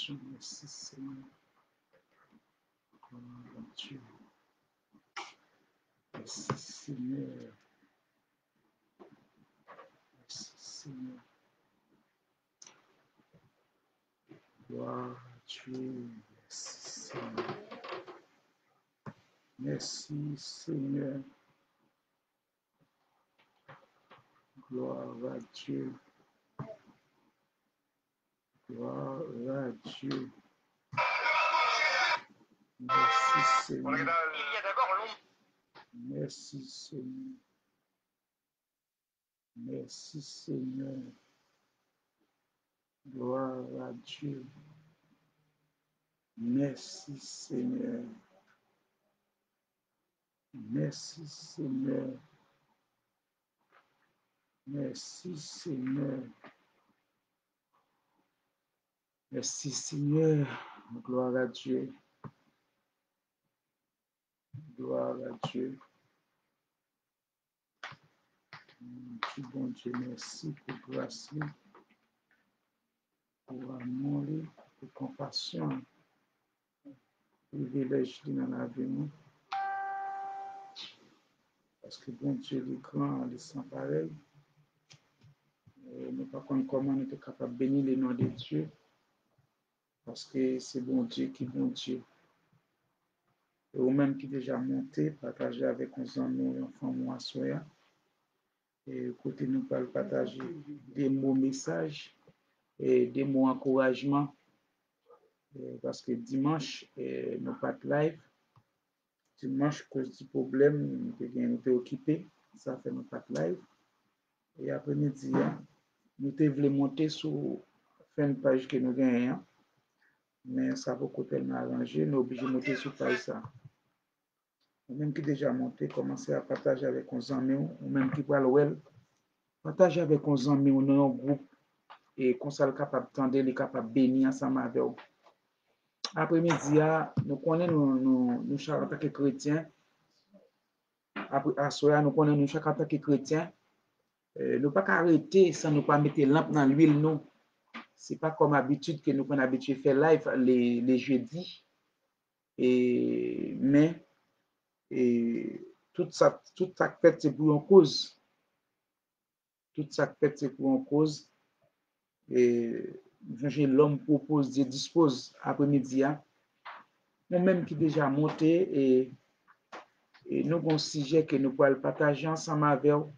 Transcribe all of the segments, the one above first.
adoration. Merci Seigneur. Gloire à Dieu. Merci Seigneur. Merci Seigneur. Gloire à Dieu. Merci Seigneur. Merci Seigneur. Gloire à Dieu. Gloire à Dieu. Merci Seigneur. Il y a d'abord l'ombre. Merci Seigneur. Merci Seigneur. Gloire à Dieu. Merci Seigneur. Merci Seigneur. Merci Seigneur. Merci Seigneur. Gloire à Dieu. Gloire à Dieu. Dieu bon Dieu, merci pour grâce, pour amour, pour compassion, privilège dans la vie. Parce que bon Dieu, il est grand, il est sans pareil. Nous ne pas comment nous sommes capables de bénir le nom de Dieu. Parce que c'est bon Dieu qui est bon Dieu. Et ou même qui déjà monté, partager avec nos amis, enfants, moi, soya. Et côté nous partager des mots messages et des mots encouragement. Parce que dimanche, nous pas de live. Dimanche, cause du problème, nous étions occupés. Ça fait nous pas de live. Et après-midi, nous voulons monter sur une page que nous gagnons. Mais ça va tellement arranger, nous sommes obligés de monter sur page ça. Même qui déjà monté, commencer à partager avec nos amis, ou même qui parle well, partager avec nos amis ou dans un groupe, et qu'on soit capable d'entendre, les capable de bénir ensemble avec eux. Après-midi, nous connaissons nous chaque en tant que chrétiens. Après, à soir, nous connaissons nous chaque en tant que chrétiens. Nous pas arrêter sans nous pas mettre lampe dans l'huile, non. C'est pas comme habitude que nous avons habitué à faire live les jeudis. Mais tout ça fait, c'est pour une cause. Tout ça fait, c'est pour une cause. Et l'homme propose, Dieu dispose après-midi. Nous-mêmes qui déjà monté et nous avons un sujet que nous pouvons partager ensemble avec vous.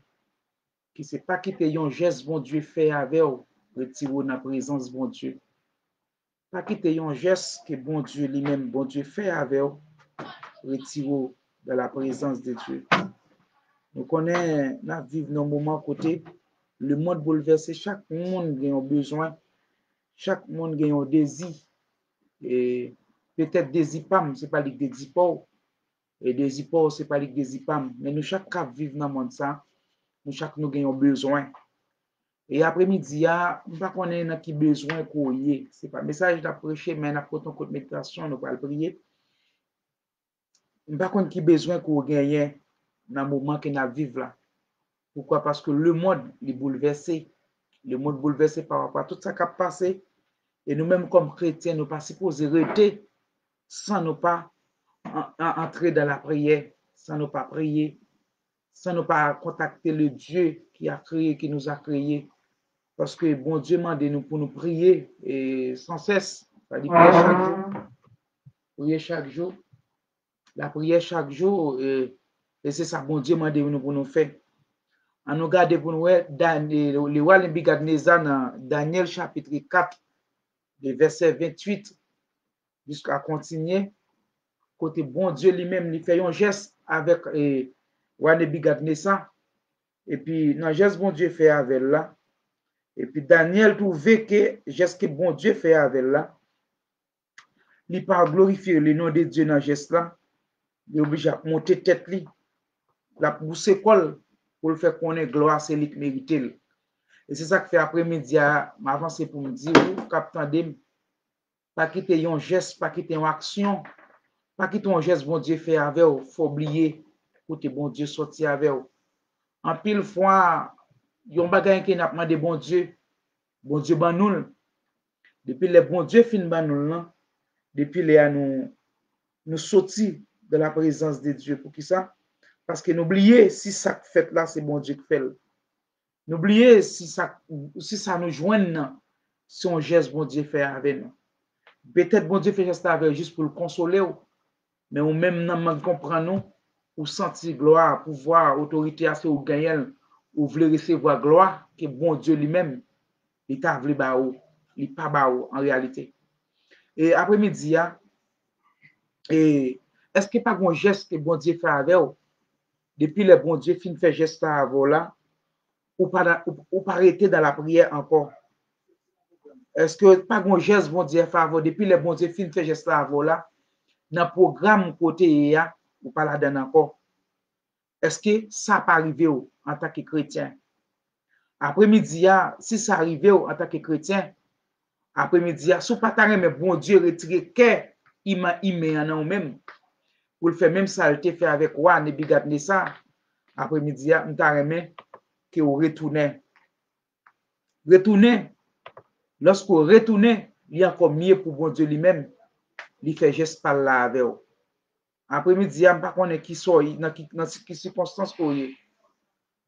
Qui c'est pas quitter un geste bon Dieu fait avec vous, retirer dans la présence bon Dieu. Pas quitter un geste que bon Dieu lui-même, bon Dieu fait avec vous, retirer dans la présence de Dieu. Nous connaissons, nous vivons dans un moment côté, le monde bouleversé, chaque monde a un besoin, chaque monde a un désir. Et peut-être désir pas, c'est pas les désir pas. Et désir pas, c'est pas les désir pas. Mais nous, chaque cas vivre dans le monde ça, nous, chaque nous avons besoin. Et après-midi, nous ne connaissons pas qui besoin qu'on y ait. Ce n'est pas un message d'approcher, mais nous avons une méditation, nous allons prier. Nous ne connaissons pas qui besoin qu'on gagne dans le moment que nous vivons là. Pourquoi? Parce que le monde est bouleversé. Le monde bouleversé par rapport à tout ça qui a passé. Et nous-mêmes, comme chrétiens, nous ne sommes pas supposés rester sans ne pas entrer dans la prière, sans ne pas prier, sans ne pas contacter le Dieu qui a créé, qui nous a créés. Parce que bon Dieu m'a demandé pour nous prier et sans cesse. C'est-à-dire prier chaque jour. Prier chaque jour. La prière chaque jour. Et c'est ça, bon Dieu m'a demandé pour nous faire. On nous garde pour nous, le roi Nebukadnezar dans Daniel chapitre 4, le verset 28, jusqu'à continuer. Côté bon Dieu lui-même, il fait un geste avec le roi Nebukadnezar. Et puis, dans le geste bon Dieu fait avec là. Et puis Daniel trouvait que geste que bon Dieu fait avec là, il pas glorifier le nom de Dieu dans geste là, il est obligé à monter tête li, la pousser col pour le faire connaître gloire c'est lui qui mérite. Et c'est ça que fait après-midi m'avancer pour me dire capitaine pas quitter un geste, pas quitter une action, pas quitter un geste bon Dieu fait avec vous, faut oublier côté bon Dieu sorti avec vous. En pile fois, yon bagay qui n'a pas demandé bon Dieu ban nous. Depuis les bon Dieu fin ban nous là, depuis les nous sorti de la présence de Dieu. Pour qui ça? Parce que n'oubliez si ça fait là, c'est bon Dieu qui fait. N'oubliez si ça nous joigne, si on geste bon Dieu fait avec nous. Peut-être bon Dieu fait geste avec juste pour le consoler, mais ou même non comprendre nous, ou sentir gloire, pouvoir, autorité à ce ou gagner, ou voulez recevoir gloire, que bon Dieu lui-même, il t'a voulu ba ou, il pas ba ou en réalité. Et après-midi, et est-ce que pas un geste que bon Dieu fait avec vous? Depuis le bon Dieu fin fait geste à vous là, ou pas arrêter dans la prière encore? Est-ce que pas un geste bon Dieu fait avec vous? Depuis le bon Dieu fin fait geste à vous là, dans le programme côté ou pas là-dedans encore? Est-ce que ça pas arrivé en tant que chrétien? Après-midi, si ça arrive en tant que chrétien, après-midi, si vous pas mais bon Dieu retirer que il met en même pour le faire même ça il fait avec roi Nebukadnezar. Après-midi, on t'a remis que vous retournez. Retournez. Lorsque vous retournez, il y a encore mieux pour bon Dieu lui-même. Il fait geste par là avec vous. Après-midi, je ne sais pas qui soit dans quelles circonstances vous êtes.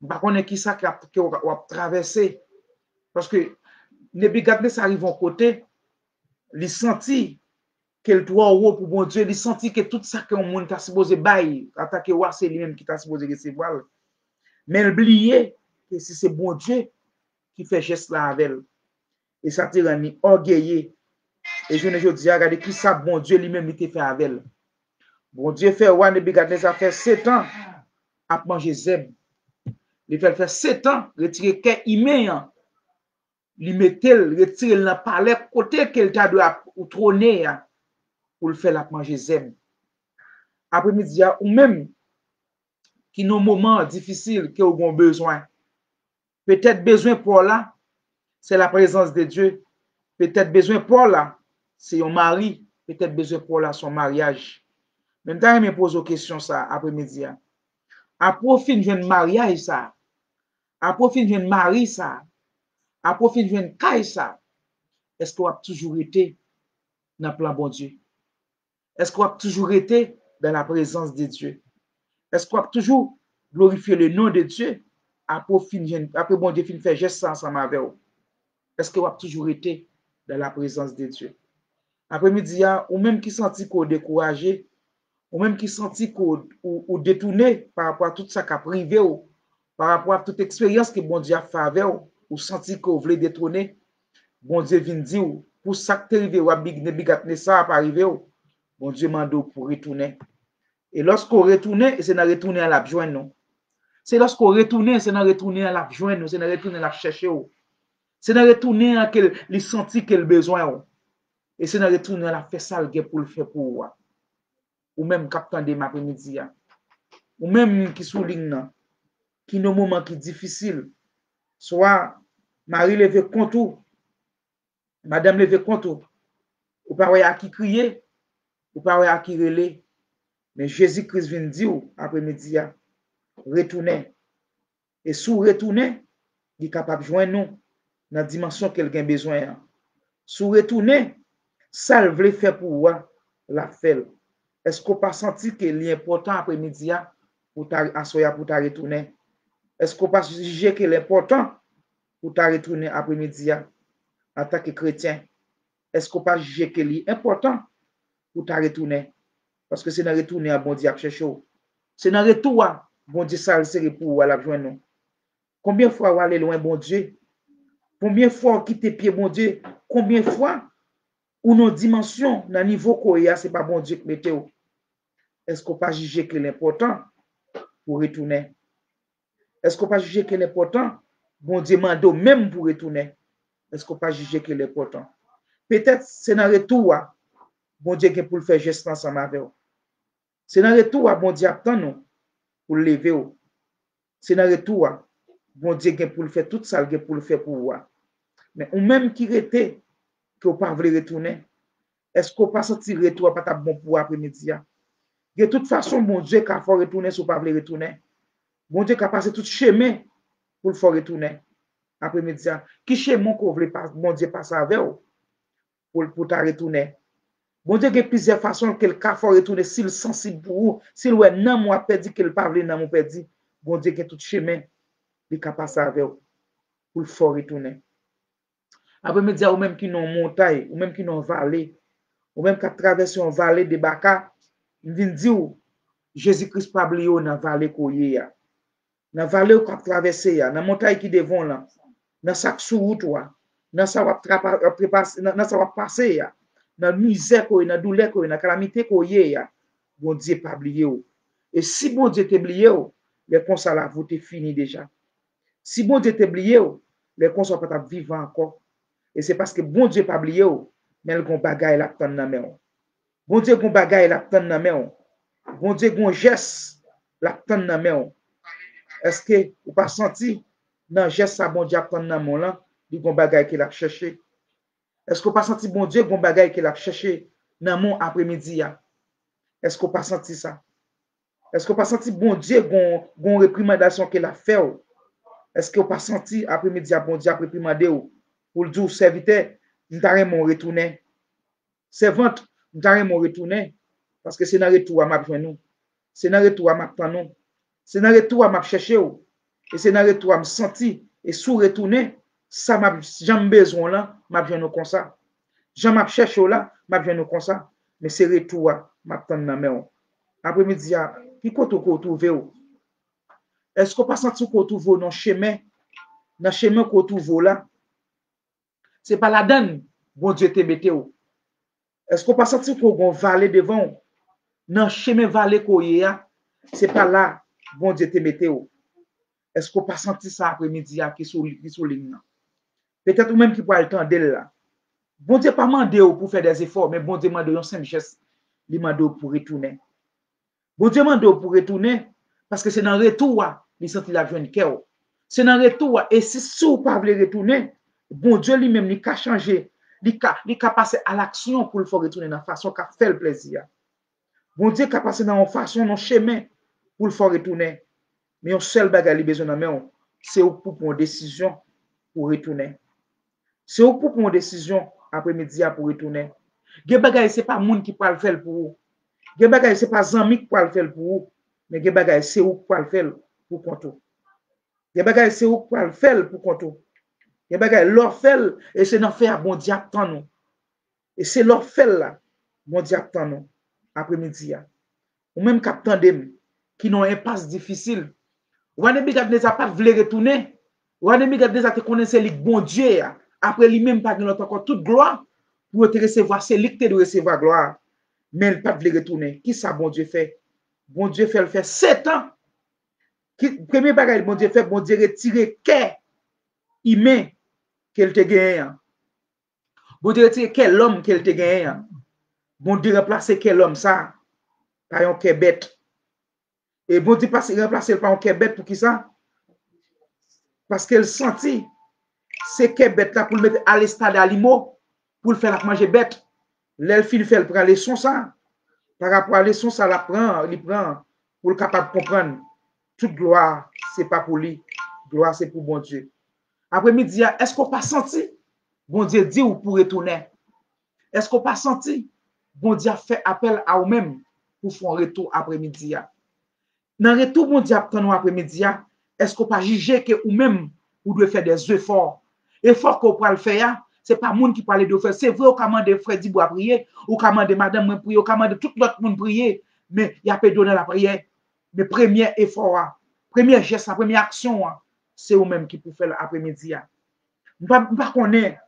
Je ne sais pas qui ça qui va traverser. Parce que Nebukadnezar arrive en côté, il sentit qu'elle doit haut pour bon Dieu, il sentit que tout ça que le monde t'a supposé bailler, attaquer roi, c'est lui-même qui t'a supposé recevoir. Mais il oubliait que si c'est bon Dieu qui fait geste là avec elle, et ça te rend orgueilleux. Et je ne dis, regardez qui ça, bon Dieu lui-même il te fait avec elle. Bon Dieu fait roi Nebukadnezar fait 7 ans à manger zèbre. Il fait 7 ans, retirer qu'un iméen. Il mettait, retirer le palais côté qu'elle t'a doit ou trôner pour le faire la manger zèbre. Après-midi, ou même qui nos moments difficiles que vous avez besoin. Peut-être besoin pour là, c'est la présence de Dieu. Peut-être besoin pour là, c'est un mari. Peut-être besoin pour là, son mariage. Même temps, je me pose une question ça après-midi. À profit de mariage ça, à profit de mari ça, à profit de caille ça, est-ce qu'on a toujours été dans le plan bon Dieu? Est-ce qu'on a toujours été dans la présence de Dieu? Est-ce qu'on a toujours glorifié le nom de Dieu après bon Dieu fin fait geste ensemble avec vous? Est-ce qu'on a toujours été dans la présence de Dieu? Après-midi, ou même qui sentit qu'on découragé, ou même qui sentit qu'on détourné par rapport à tout ça qui a privé, par rapport à toute expérience que bon Dieu a fait avec vous, ou senti qu'on voulait détourner, bon Dieu vient dire, pour ça que tu arrivé, ou Nebukadnezar pas arrivé, bon Dieu m'a dit pour retourner. Et lorsqu'on retourne, c'est dans retourner à la joindre, non? C'est lorsqu'on retourne, c'est dans retourner à la joindre, c'est dans retourner à la chercher, c'est dans retourner à les sentir qu'elle besoin, et c'est dans retourner à la faire ça pour le faire pour vous. Ou même captain de l'après-midi, ou même qui souligne, qui nos moments qui difficiles, soit Marie levé compte, madame levé compte, ou pas à qui crier, ou pas à qui relais, mais Jésus-Christ vient dire après-midi, retournez. Et sous retourner, il est capable de joindre nous dans la dimension qu'elle a besoin. Sous retourner, ça le veut faire pour vous, la fait. Est-ce qu'on pas senti que est important après-midi pour ta retourner? Est-ce qu'on pas juger que l'important pour ta retourner après-midi en tant que chrétien? Est-ce qu'on pas juger que est important pour ta retourner? Parce que c'est dans retourner à bon Dieu à chercher. C'est dans retour bon Dieu ça c'est pour vous à la joindre nous. Combien de fois vous allez loin bon Dieu? Combien de fois vous quittez pied bon Dieu? Combien de fois ou nos dimensions dans le niveau qu'on y a, ce n'est pas bon Dieu qui mettez. Est-ce qu'on pas juger que l'important pour retourner? Est-ce qu'on pas juger que l'important, bon Dieu mande même pour retourner? Est-ce qu'on pas juger que l'important? Peut-être c'est dans le retour, bon Dieu qui pour le faire geste ensemble avec vous. C'est dans le retour, bon Dieu attend nous pour le lever. C'est dans le retour, bon Dieu qui pour le faire tout ça, pour le faire pour vous. Mais ou même qui était, que vous ne pas voulez retourner, est-ce qu'on pas senti retour pas bon pour après-midi? De toute façon, mon Dieu qui a fait retourner si vous ne pas voulez retourner. Bon Dieu qui a passé tout chemin pour le faire retourner après-midi. Qui chemin qu'on voulait pas, mon Dieu passe avec vous? pour ta retourner. Bon Dieu, il y a plusieurs façons que le cas faut retourner s'il est sensible pour vous, s'il ouais non moi perdu qu'il pas veut non moi perdu. Bon Dieu, il y a tout chemin il est capable avec vous pour le faut retourner. Après me dire ou même qui non montagne, ou même qui non vallée, ou même qui traverse une vallée de Baka, il vient dire Jésus-Christ pas oublié dans vallée koye ya. Dans vallée ou k'ap traverse ya, dans montagne qui devant là, dans sa sous route dans sa va dans sa va passer ya, dans misère ko, dans douleur ko, dans calamité koye ya, bon Dieu pas oublié ou. Et si bon Dieu t'oublié ou, les comme ça là vous t'es fini déjà. Si bon Dieu t'oublié ou, les comme ça pas vivre encore. Et c'est parce que bon Dieu pas oublié ou, mais le gon bagay la tan nan men ou. Bon Dieu gon bagay la tan nan men ou. Bon Dieu gon geste la tan nan men ou. Est-ce que ou pas senti dans geste ça bon Dieu a tan nan mon là, di gon bagay qu'il a cherché. Est-ce qu'on pas senti bon Dieu gon bagay qu'il a cherché dans mon après-midi ya? Est-ce qu'on pas senti ça? Est-ce qu'on pas senti bon Dieu gon réprimandation qu'il a fait ou? Est-ce qu'on pas senti après-midi bon Dieu a réprimandé ou pour le dire serviteur, m'tare mon retourner. Servante, m'tare mon retourner parce que c'est dans retour à m'a besoin nous. C'est dans retour à m'a nous. C'est dans retour à m'a chercher ou. Et c'est dans retour à me sentir et sous retourner, ça m'a j'en besoin là, m'a besoin nous comme ça. J'en m'a chercher là, m'a besoin nous comme ça. Mais c'est retour à m'a tendre dans main. Après-midi, qui côté qu'on trouve ou? Est-ce qu'on pas senti qu'on trouve dans chemin qu'on trouve là? C'est pas la donne, bon Dieu te mette ou. Est-ce qu'on pas senti qu'on vallée devant? Dans chemin vallée qu'on y a, c'est pas là, bon Dieu te mette ou. Est-ce qu'on pas senti ça après-midi qui sous ligne? Peut-être ou même qui pourra le temps d'elle là. Bon Dieu pas mandé pour faire des efforts, mais bon Dieu mande un simple geste, il mande pour retourner. Bon Dieu mande pour retourner parce que c'est dans le retour, il senti la jeune cœur. C'est dans le retour et si vous pas voulez retourner, bon Dieu lui-même il a changé, il a passé à l'action pour le faire retourner dans la façon qu'a fait le plaisir. Bon Dieu a passé dans une façon, dans un chemin pour le faire retourner. Mais un seul bagage il besoin de c'est pour prendre une décision pour retourner. C'est pour prendre une décision après-midi pour retourner. Gen bagay c'est pas monde qui peut le faire pour vous. Gen bagay c'est pas ami qui peut le faire pour vous, mais gen bagay c'est vous qui peut le faire pour compte. Gen bagay c'est vous qui peut le faire pour compte. Gen bagay leur fait et c'est dans faire bon Dieu attend nous. Et c'est leur fait là bon Dieu attend nous après-midi. Ou même captain dem qui n'ont un impasse difficile. Ou an demi gade pas vle retourner. Ou an demi gade te connaître li bon Dieu après lui-même pas notre encore toute gloire pour te recevoir c'est lui qui te recevoir gloire. Mais il pas vle retourner. Qui ça bon Dieu fait? Bon Dieu fait le fait 7 ans. Premier bagage bon Dieu fait, bon Dieu retire cœur humain qu'elle te gagne. Bon Dieu retire quel homme qu'elle te gagne. Bon Dieu remplacer quel homme ça par un cœur bête. Et bon Dieu remplacer par un cœur bête pour qui ça? Parce qu'elle sentit c'est cœur bête là pour le mettre à l'estade animaux pour le faire la manger bête. L'elfine fait prend leçon ça. Par rapport à leçon ça la prend, il prend pour le capable de comprendre. Toute gloire, c'est pas pour lui. Gloire, c'est pour bon Dieu. Après-midi, est-ce qu'on pas senti? Bon Dieu dit ou pour retourner. Est-ce qu'on pas senti? Bon Dieu fait appel à vous-même pour faire un retour après-midi. Dans le retour, bon Dieu attend après-midi. Est-ce qu'on pas juger que vous-même, vous devez faire des efforts? Efforts qu'on peut le faire, c'est pas monde qui parle de faire. C'est vrai, au commande de Freddy pour prier, au commande de Madame moi prier, au commande de tout l'autre monde prier, mais il y a pas donné la prière. Mais premier effort, premier geste, la première action, c'est vous-même qui peut faire l'après-midi. Nous ne pas connaître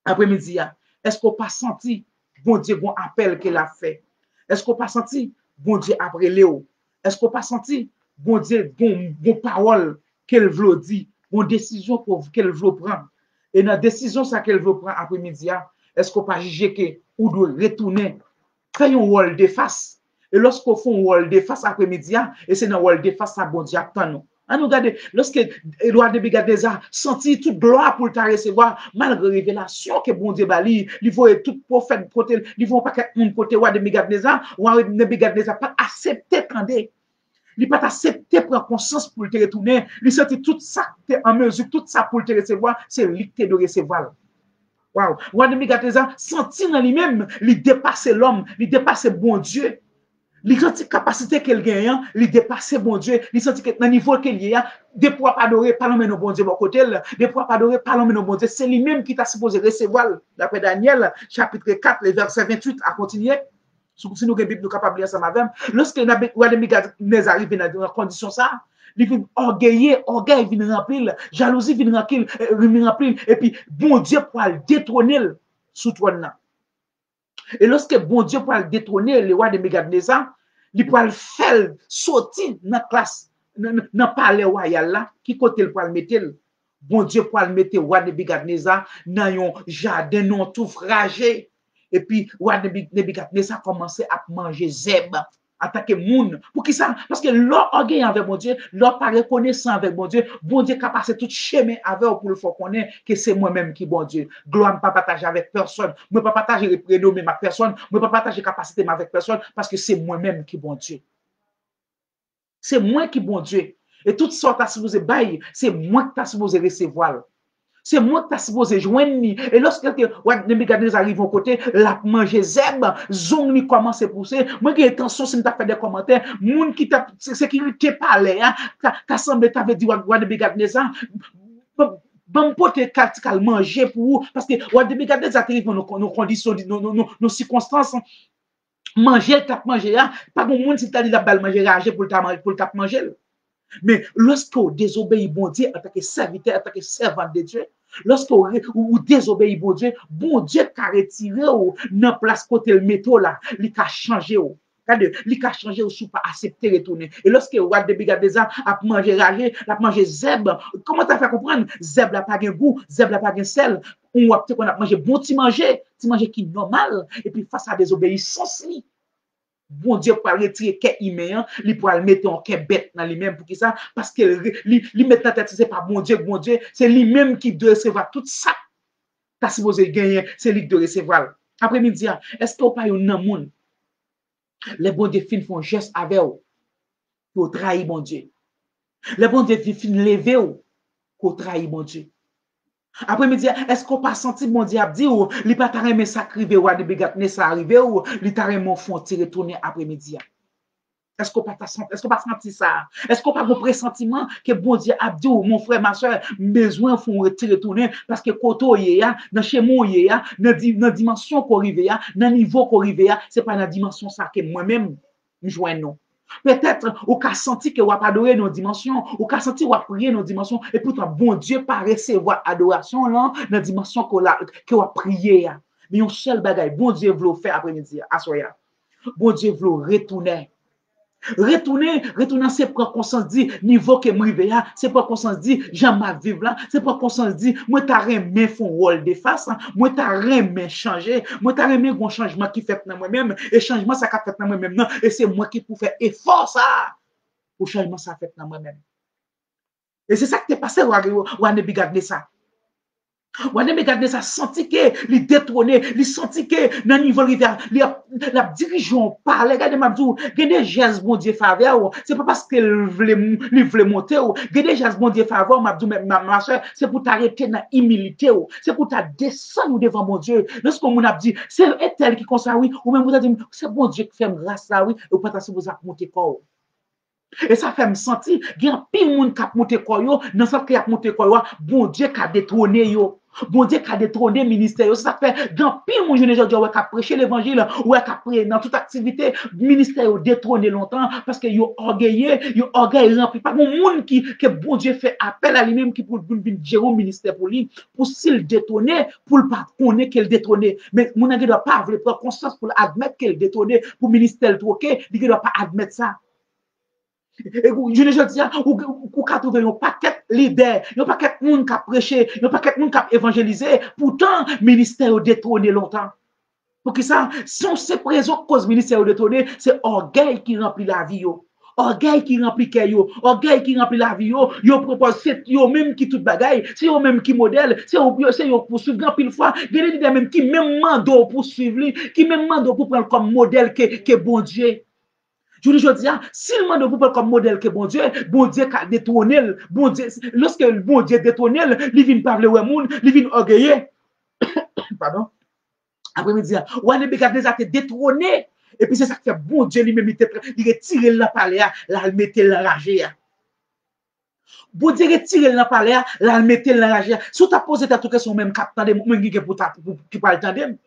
après-midi. Est-ce qu'on pas senti bon Dieu bon appel qu'il a fait? Est-ce qu'on pas senti bon Dieu après Léo? Est-ce qu'on pas senti bon Dieu bon parole qu'elle veut dire, bon décision qu'elle veut prendre? Et dans la décision ça qu'elle veut prendre après-midi, est-ce qu'on pas juger que ou doit retourner faire un rôle de face? Et lorsqu'on fait un rôle de face après-midi, et c'est dans le rôle de face ça bon Dieu attend nous. À nous regarder, lorsque Edouard de Bigadez a senti toute gloire pour te recevoir, malgré révélation que bon Dieu bali, il faut tout prophète côté, il faut pas que mon côté Edouard de Bigadez, ou Edouard de Bigadez pas accepté tendez. Il pas accepté prendre conscience pour te retourner, il senti tout ça en mesure, tout ça pour te recevoir, c'est lui qui te recevoir. Waouh. Roi Nebukadnezar senti dans lui-même, il dépassait l'homme, il dépassait bon Dieu. Il senti capacité qu'il gagne, il dépassait bon Dieu, il senti que dans le niveau qu'il y a, des fois pas adorer, pas l'homme bon Dieu, mon côté, des fois pas adorer, pas l'homme bon Dieu. C'est lui-même qui t'a supposé recevoir, d'après Daniel, chapitre 4, le verset 28, à continuer. Si nous avons une Bible, nous sommes capables de lire ça avec. Lorsque Roi Nebukadnezar arrive dans une condition ça, il vient orgueilleux, orgueil vient remplir, jalousie vient remplir, et puis bon Dieu pour le détrôner sous trône. Et lorsque bon Dieu pour le détrôner, le roi de Nebukadnezar, il peut le faire sortir dans la classe, dans le palais royal là, qui côté le pour le mettre. Bon Dieu pour le mettre, le roi de Nebukadnezar, dans un jardin non tout fragé. Et puis, le roi de Nebukadnezar commençait à manger zèbre, attaquer moun. Pour qui ça? Parce que l'or orgueil avec mon Dieu, l'or pas reconnaissant avec mon Dieu qui a passé tout chemin avec pour le faire connaître que c'est moi-même qui bon Dieu. Gloire, ne pas partager avec personne. Je ne pas partager le prénom ma personne. Je ne pas partager capacité avec personne parce que c'est moi-même qui bon Dieu. C'est moi qui bon Dieu. Et toutes sortes à supposé bailler, c'est moi qui t'as supposé recevoir. C'est moi qui t'as supposé joindre. Et lorsque Nebukadnezar arrive au côté, la manger zèbre, zong ni commence à pousser. Moi qui ai attention si t'as fait des commentaires, moun qui t'a sécurité parlé, hein, t'as semblé t'avais dit Nebukadnezar, bon pote qu'al manger pour vous parce que Nebukadnezar arrive nos conditions, nos circonstances. Manger, t'as manger, pas bon monde si t'as dit la balle manger, rager pour t'as manger. Mais lorsque vous désobéissez bon Dieu en tant que serviteur, en tant que servant de Dieu, lorsque vous désobéissez bon Dieu a retiré dans la place côté le métaux là, il a changé. Il a changé ou sous pas accepter retourner. Et lorsque vous avez des gens à manger ragé, à manger zèbre, comment tu as fait comprendre? Zèbre n'a pas de goût, zèbre n'a pas de sel. On a peut-être mangé bon petit manger qui est normal. Et puis face à désobéissance, bon Dieu pour retirer quel humain, il pour le mettre en quel bête dans lui-même pour qui ça parce que lui mettre dans tête c'est pas bon Dieu, c'est lui-même qui doit recevoir tout ça. T'as supposé gagner, c'est lui qui doit recevoir. Après-midi, est-ce que vous pas un monde les bons dieux font geste avec vous pour trahir bon Dieu. Les bons dieux lever vous pour trahir bon Dieu. Après-midi, est-ce qu'on pas senti mon Dieu a dit ou il pas t'a remis sacrifier ou de Nebukadnezar arrivé ou il t'a remis font retourner après-midi? Est-ce qu'on pas senti ça? Est-ce qu'on pas un pressentiment que bon Dieu a dit mon frère ma soeur besoin font retourner parce que koto yé dans chez moi yé dans dimension qu'on arrive dans niveau qu'on arrive c'est pas dans dimension ça que moi-même me joindre. Peut-être ou qu'a senti que ou pas adorer nos dimensions, ou qu'a senti ou prier nos dimensions et pourtant bon Dieu pas recevoir adoration là dans dimension que ou prier. Mais un seul bagage bon Dieu veut faire après-midi à soya. Bon Dieu veut retourner. Retourner c'est pas conscience dit niveau que m'rivé là, c'est pas conscience dit j'aime ma vivre là, c'est pas conscience dit moi t'a remé font rôle de face, moi t'a remé changer, moi t'a remé un changement qui fait dans moi-même et changement ça qu'a fait dans moi-même non et c'est moi qui pour faire effort ça pour changement ça fait dans moi-même. Et c'est ça qui t'est passé ou Nebukadnezar. Roi Nebukadnezar senti que il détrôné, il senti que dans niveau rivière, la dirigeant parlait, regardez m'a dit, gade jazz bon Dieu faveur, c'est pas parce que il voulait monter ou gade jazz bon Dieu faveur m'a dit ma soeur, c'est pour t'arrêter dans humilité ou, c'est pour ta descendre devant mon Dieu. Lorsqu'on m'a dit, c'est elle qui comme ça oui, ou même vous avez dit c'est bon Dieu qui fait grâce là oui, ou pas si vous a monter quoi. Et ça fait me sentir, il y a un pile monde qui a monté quoi yo, dans ce qui a monté quoi bon Dieu qui a détrôné yo. Bon Dieu qui a détrôné le ministère. Ça fait grand pile mon jeune aujourd'hui qui a prêché l'évangile ou qui a prêché dans toute activité ministère détrôné longtemps parce que yo orgueilleux, yo orgueil rempli pas mon monde qui que bon Dieu fait appel à lui-même qui pour venir gérer le ministère pour lui pour s'il détrôner pour le pas connaître qu'elle détrôné mais mon ne doit pas prendre conscience pour admettre qu'elle détrôné pour ministère troqué, il ne doit pas admettre ça. Et je ne dis pas, ou qu'à trouver un paquet leader, un paquet de monde qui a prêché, un paquet de monde qui a évangélisé, pourtant, le ministère a détrôné longtemps. Pour que ça, si on se présente cause ministère a détrôné, c'est orgueil qui remplit la vie. Orgueil qui remplit yo, orgueil qui remplit la vie yo propose c'est yo même qui tout bagaille, c'est yo même qui modèle, c'est yo poursuivre grand pile fois, des leaders même qui même mando pour suivre, qui même mando pour prendre comme modèle que bon Dieu. Je dis, si le monde vous comme modèle que bon Dieu a détourné, bon Dieu, lorsque bon Dieu détourné, il vient parler au monde, il vient orgueilleux. pardon, après-midi, Nebukadnezar était détrôné. Et puis c'est ça qui fait bon Dieu lui-même, il retire le palais, là, il mettait l'enragé. Bon Dieu retire le palais, là, il mettait l'enragé. Si tu as posé ta question, même captant de mon qui parle de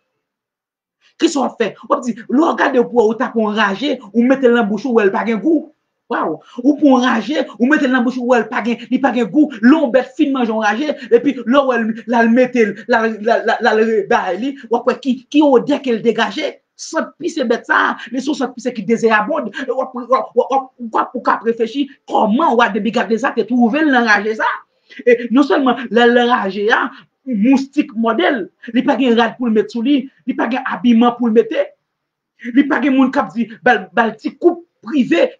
qui sont fait? On dit, le regarde pour ou pour enrager, ou mettre dans la bouche où elle pas de goût. Wow. Ou pour enrager, ou mettre dans la bouche où elle pas de goût. L'on bête finement enragé, et puis là où elle mettait ou après qui odeur qu'elle dégageait. Sans pisse bête ça, les sous sans pisse qui désirabonde, ou pour réfléchir comment on va débigader ça, te trouver l'enrager ça. Et non seulement l'enrager, moustique modèle, il n'y a pas de rad pour le mettre sous lui, il n'y a pas d'habillement pour le mettre, il n'y a pas de monde qui dit, coupe privé,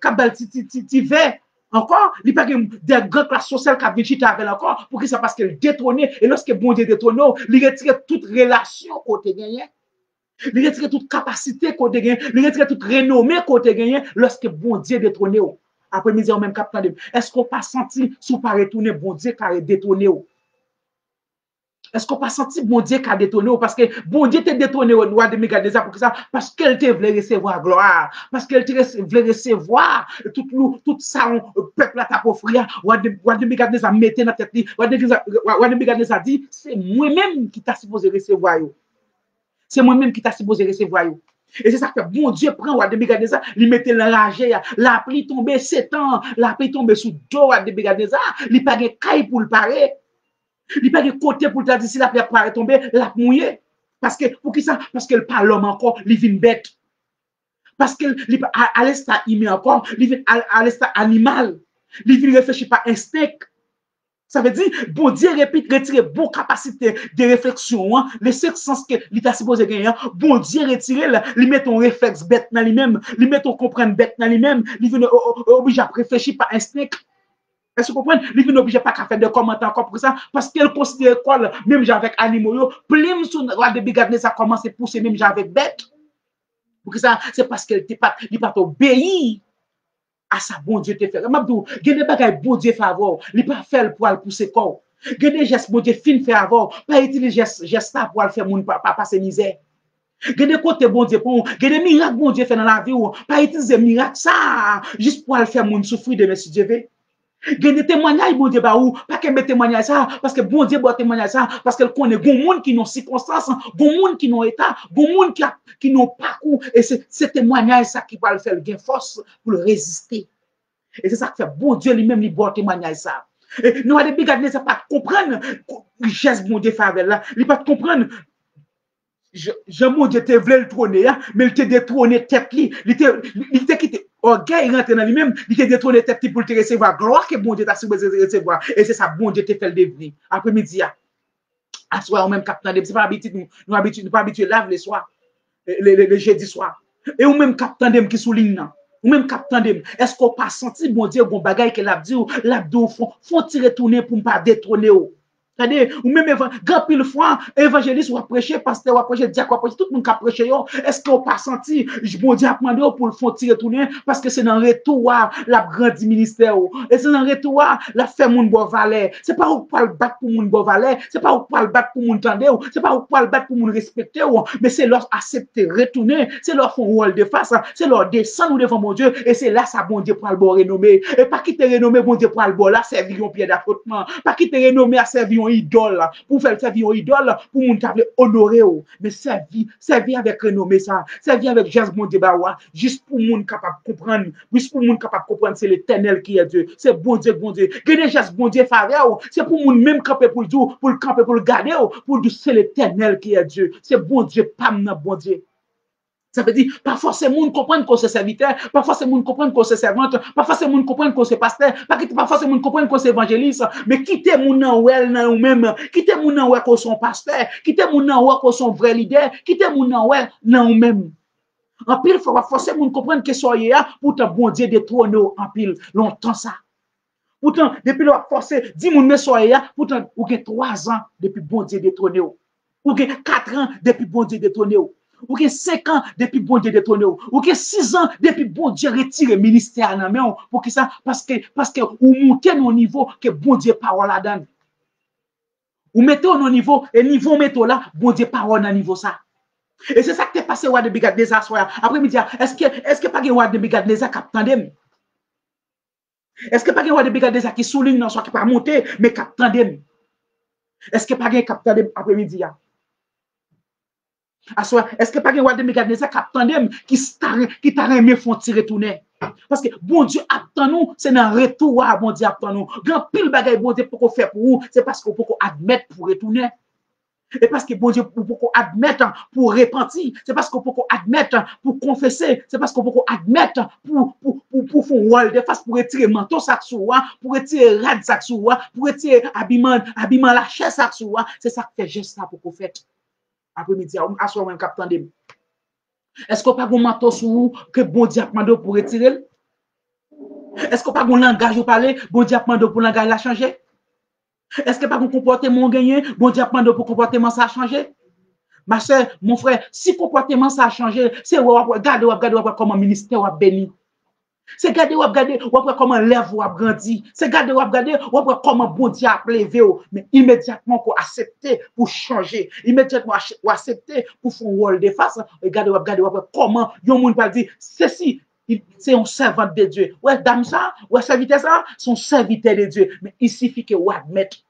qui verre encore, il n'y a pas de grandes classes sociales qui viennent chiter avec encore, pour que ça parce qu'elle détrône, et lorsque bon Dieu détrône, il retire toute relation côté gagné, il retire toute capacité côté gagné, il retire toute renommée côté gagné, lorsque bon Dieu détrône. Après-midi, on même captant, est-ce qu'on pas senti, sous pas retourner, bon Dieu, car détrôné? Est-ce qu'on pas senti bon Dieu qui a détourné parce que bon Dieu t'a détourné au roi de Nebukadnezar pour ça parce qu'elle te voulait recevoir gloire parce qu'elle te voulait recevoir tout ça peuple là t'a offrir roi de Nebukadnezar mettait dans tête roi de Nebukadnezar dit c'est moi-même qui t'a supposé recevoir yo c'est moi-même qui t'a supposé recevoir yo et c'est ça que bon Dieu prend roi de Nebukadnezar il mettait l'enragé la pluie tombée 7 ans la pluie tombée sous dos roi de Nebukadnezar il pas de caille pour le parer. Il n'y a pas de côté pour te dire si la pierre pourrait tomber, la mouiller. Parce que, pour qui ça? Parce qu'elle parle l'homme encore, il vient bête. Parce qu'elle, à l'instant humain encore, il vient à l'instant animal. Il vient réfléchir par instinct. Ça veut dire, bon Dieu répète, retirer bonne capacité de réflexion, hein, les 5 sens que l'État supposé gagner, hein, bon Dieu retirer, il met ton réflexe bête dans lui-même, il met ton comprendre bête dans lui-même, il vient obligé à réfléchir par instinct. Est-ce que vous comprenez? Il n'est obligé pas qu'à faire des commentaires encore pour ça, parce qu'elle considère quoi, même avec animaux, plein sur la de Nebukadnezar, ça commence à pousser, même avec bête. Pour ça, c'est parce qu'elle n'est pas obéi à sa bon Dieu te faire. Mabdou, il y a des bagages bon Dieu fait avoir, il n'est pas fait pour le pousser corps. Il y a des gestes bon Dieu fin fait avoir, pas utiliser gestes pour le faire moun pas passer misère. Il y a des côtés bon Dieu pour, il y a des miracles bon Dieu fait dans la vie, pas utiliser miracle ça, juste pour le faire moun souffrir de merci Dieu veut. Il y a des témoignages, bon Dieu, pas qu'elle met témoignage ça, parce que bon Dieu, bon témoignage ça, parce qu'elle connaît bon monde qui n'ont circonstances, bon monde qui n'ont état, bon monde qui n'ont parcours, et c'est ce témoignage ça qui va le faire gain force pour le résister. Et c'est ça qui fait bon Dieu lui-même, il bon témoignage ça. Et nous, à des bigadnes, ça pas comprendre, geste bon Dieu fait avec là, il pas comprendre. Mon Dieu te voulait le trôner, mais il te détrôné tête li. Il te quitté. Orgueil rentre dans lui-même, il te détrôné tête li pour te recevoir. Gloire que bon Dieu t'a supposé recevoir. Et c'est ça, bon Dieu te fait le devenir. Après-midi, à soir, on même captant, c'est pas habitude, nous pas habitués lave les soirs, les jeudi soir. Et on même captant qui souligne, ou même captant est-ce qu'on pas senti, bon Dieu, bon bagaille que l'a dit, l'a dit, faut tirer tourner pour ne pas détrôner. C'est-à-dire, ou même grand pile fois, évangéliste ou prêcher, pasteur ou prêcher, diacre ou prêcher, tout le monde qui a prêché, est-ce qu'on pas senti, bon Dieu a demandé pour le fond tirer tourner, parce que c'est dans le retour, la grande ministère, et c'est dans le retour, la fait moun bon valet. C'est pas pour le battre pour moun bon valet, c'est pas pour le battre pour moun tendre, c'est pas pour le battre pour moun respecter, mais c'est leur accepter, retourner, c'est leur fond rôle de face, c'est leur descendre devant mon Dieu, et c'est là ça bon Dieu pour le bon renommé, et pas quitter renommé, bon Dieu pour le bon, là, servir un pied d'affrontement, pas quitter renommé à servir idole pour faire servir une idole pour moun table honorer mais servir avec renommée ça servir avec geste bon Dieu juste pour moun capable comprendre juste pour moun capable comprendre c'est l'Éternel qui est Dieu c'est bon Dieu gagner geste bon Dieu faire c'est pour moun même camper pour le camper pour le garder pour dire c'est l'Éternel qui est Dieu c'est bon Dieu pas bon Dieu. Ça veut dire, parfois, c'est moun comprendre qu'on c'est serviteur, parfois, c'est moun comprendre qu'on c'est servante, parfois, c'est moun comprendre qu'on c'est pasteur, parfois, c'est moun comprendre qu'on c'est évangéliste, mais quittez moun nan ouel nan ou même, quittez moun nan ouel qu'on son pasteur, quittez moun nan ouel qu'on son vrai leader, quittez moun nan ouel nan ou même. En pile, il faut forcer moun comprendre que soyez là, pourtant, bon Dieu détrône en pile, longtemps ça. Pourtant, depuis le forcer, 10 moun mais soyez là, pourtant, ou que 3 ans depuis bon Dieu détrôné ou que 4 ans depuis bon Dieu détrôné ou que 5 ans depuis bon Dieu détrôné ou que 6 ans depuis bon Dieu retire le ministère dans main pour que ça parce que ou monter au niveau que bon Dieu parole là-dedans Ou mettez au niveau, et niveau mettez là, bon Dieu, parole à niveau ça. Et c'est ça qui est passé au de Bigadneza soir. Après, me dire, est-ce que pas de roi de Bigadneza qui attendait? Est-ce que pas de roi de Bigadneza qui souligne non, soit qui pas monter, mais qui attendait? Est-ce que pas de capitaine après-midi? Est-ce que pas de roi de Bigadneza qui attendait, qui t'a remis font tirer tourner? Parce que bon Dieu attend nous, c'est un retour à bon Dieu attend nous. Grand pile bagaille bon Dieu pour faire pour vous, c'est parce qu'on peut admettre pour retourner. Et parce que bon Dieu, pour admettre, pour repentir, c'est parce qu'on peut admettre, pour confesser, c'est parce qu'on peut admettre, pour faire un rôle de face, pour retirer manteau sac sous pour retirer rad sac sous pour retirer habillement la chair sac sous c'est ça que fait geste ça pour qu'on fait. Après-midi, à ce moment capitaine de. Est-ce qu'on pas un manteau sous que bon Dieu a demandé pour retirer? Est-ce qu'on pas un langage pour parler, bon Dieu a demandé pour langage la changer? Est-ce que pas un comportement gagné, bon Dieu a demandé pour comportement ça a changé? Ma soeur, mon frère, si comportement ça a changé, c'est regarder comment le ministère a béni. C'est regarder comment l'œuvre a grandi. C'est regarder comment bon Dieu a levé. Mais immédiatement qu'on accepte pour changer. Immédiatement qu'on accepte pour faire un rôle de face. Regarder comment yon moun va dire, ceci, c'est un servant de Dieu. Ouais, dame ça, ouais, serviteur ça, son serviteur de Dieu. Mais il suffit que vous admettez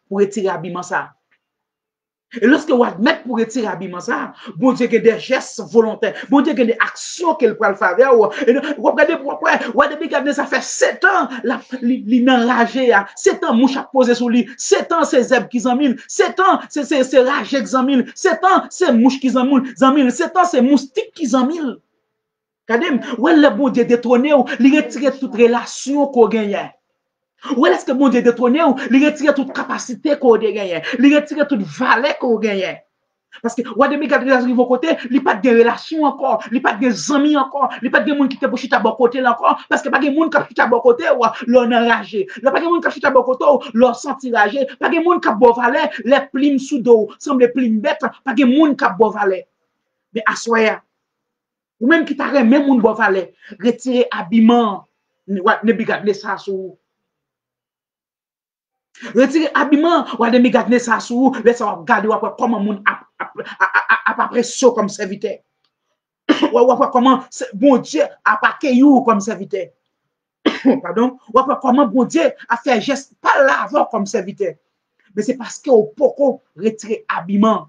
pour retirer l'habillement ça. Et lorsque vous admettez pour retirer l'habillement ça, bon Dieu, il y a des gestes volontaires, bon Dieu, il y a des actions qu'il peut faire. Vous regardez pourquoi, vous regardez ça fait 7 ans, il est enragé, 7 ans, mouche a posé sur lui, 7 ans, c'est zèbre qui en mille, 7 ans, c'est rage qui en mille, 7 ans, c'est mouche qui en mille, 7 ans, c'est moustique qui en mille. Regardez, ouais, le bon Dieu détrôné, il retire toute relation qu'on gagne. Ou est-ce que mon Dieu détrôné ou il retire toute capacité qu'on a gagné, il retire toute valeur qu'on a gagné. Parce que ou demi garder de vos côté, il pas de relation encore, il pas de amis encore, il pas de monde qui te bouche à bon côté encore parce que pas de monde qui à bon côté ou l'on enragé. Là pas de monde qui à bon côté ou l'on senti ragé, pas de monde qui bon valeur, les plumes sous dos, semble plumes bête, pas de monde qui bon valeur. Mais assoya ou même qui t'a même monde bon valeur, retirer habillement, ne bigarder ça sous retirer habillement, ou à demi garder ça sous, laissez regarder comment moun a pression comme serviteur. Ou comment bon Dieu a pas caillou comme serviteur. Pardon, ou comment bon Dieu a fait geste pas l'avant comme serviteur. Mais c'est parce que au poko retirer habillement.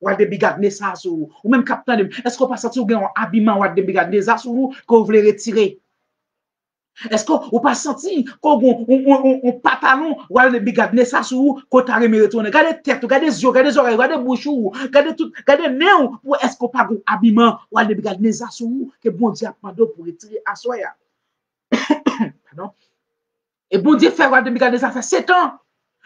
Ou à demi garder ça sous, ou même capitaine, est-ce qu'on peut sortir un habillement ou à demi garder ça sous que vous voulez retirer? Est-ce qu'on pas senti qu'on on pantalon ou le bigadne ça sur qu'on t'a remis retourner regardez tête regardez yeux regardez oreilles regardez bouche regardez tout regardez nez ou est-ce qu'on pas un habillement ou le bigadne ça sur que bon Dieu a demandé pour retirer à soi pardon et bon Dieu fait le bigadne ça fait 7 ans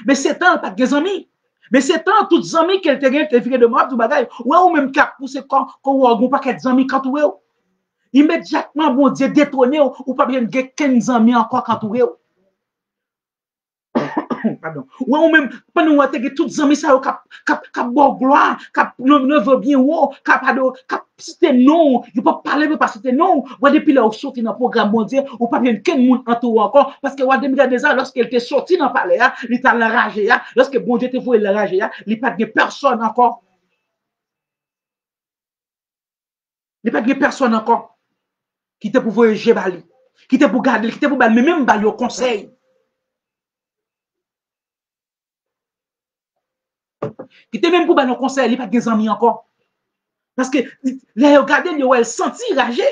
mais 7 ans pas des amis mais 7 ans toutes amis qu'elle te gagne te fait de mort du bagage ou même cap pour ce quand on pas qu'être amis quand ou immédiatement, bon Dieu, détrôné ou pas bien 15 amis encore quand tu pardon. Ou même, pendant que tu as toutes les amis, ça cap bon gloire, cap ne veut bien ou, cap citer non, il pas parler, mais pas citer non. Ou depuis là, on sorti dans le programme mondial, ou pas bien quel monde entoure encore, parce que ou demi des ans, lorsqu'il était sorti dans le palais, il t'a enragé, lorsque bon Dieu te voit l'enragé, il pas de personne encore. Il pas de personne encore. Qui te pour voyager bali, qui te pour garder, qui te pour bali, mais même bali au conseil. Qui te même pour bali au conseil, il pas de amis encore. Parce que les regarder, ils senti ragé.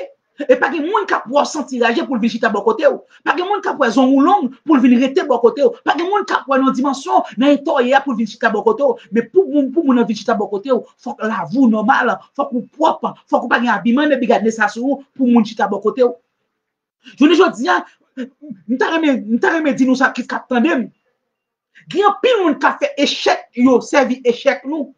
Et pas de monde qui a senti ragé pour venir chiter à bon côté. Pas de monde qui a zon ou long pour venir rester à bon côté. Pas de monde qui a une dimension, dans un toya pour venir chiter à bon côté. Mais pour mon venir chiter à bon côté, il faut que la vous normale, il faut que vous propre, il faut que vous pas un habillement, mais garder ça sur vous pour mon chiter à bon côté. Je ne dis pas, nous t'avons dit nous ça qui t'attendons. Il y a pile monde qui a fait échec, yo servi échec nous.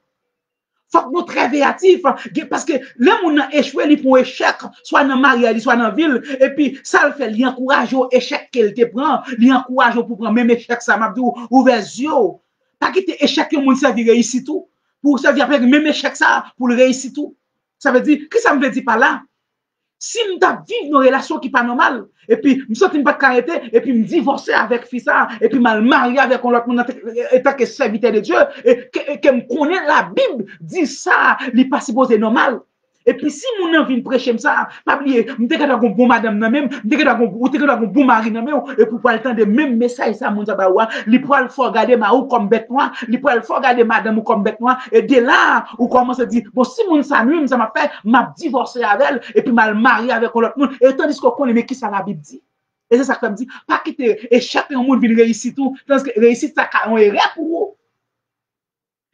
Faut que nous très créatifs parce que les gens ont échoué, ils font échec, soit dans mariage, soit dans la ville, et puis ça le fait, il encourage au échec qu'elle te prend, il encourage pour prendre même échec, ça m'a dit, ouvert les yeux. Pas quitter échec que mon servir réussir tout, pour servir avec même échec ça, pour le réussir tout. Ça veut dire, qu'est-ce que ça me veut dire par là? Si je vivre une relation qui n'est pas normale, et puis je ne pas arrêter, et puis me divorcer avec fils, et puis me marier avec un autre monde en tant que serviteur de Dieu, et que me connaît la Bible, dit ça, il n'est pas supposé normal. Et puis, si mon envie de prêcher ça, pas oublier, je suis un bon madame, même, je suis un bon mari, et pour pas le temps de même message, ça, mon tabawa, il pourra le faire regarder ma ou comme bête noire, il pourra le faire regarder madame ou comme bête noire, et dès là, ou commence à dire, bon, si mon s'ennuie, ça m'a fait, m'a divorcé avec elle, et puis m'a marié avec l'autre monde, et tandis qu'on connaît, mais qui ça la Bible dit? Et c'est ça que me dit, pas quitter, et chacun monde vient réussir tout, parce que réussir, ça, on est pour vous.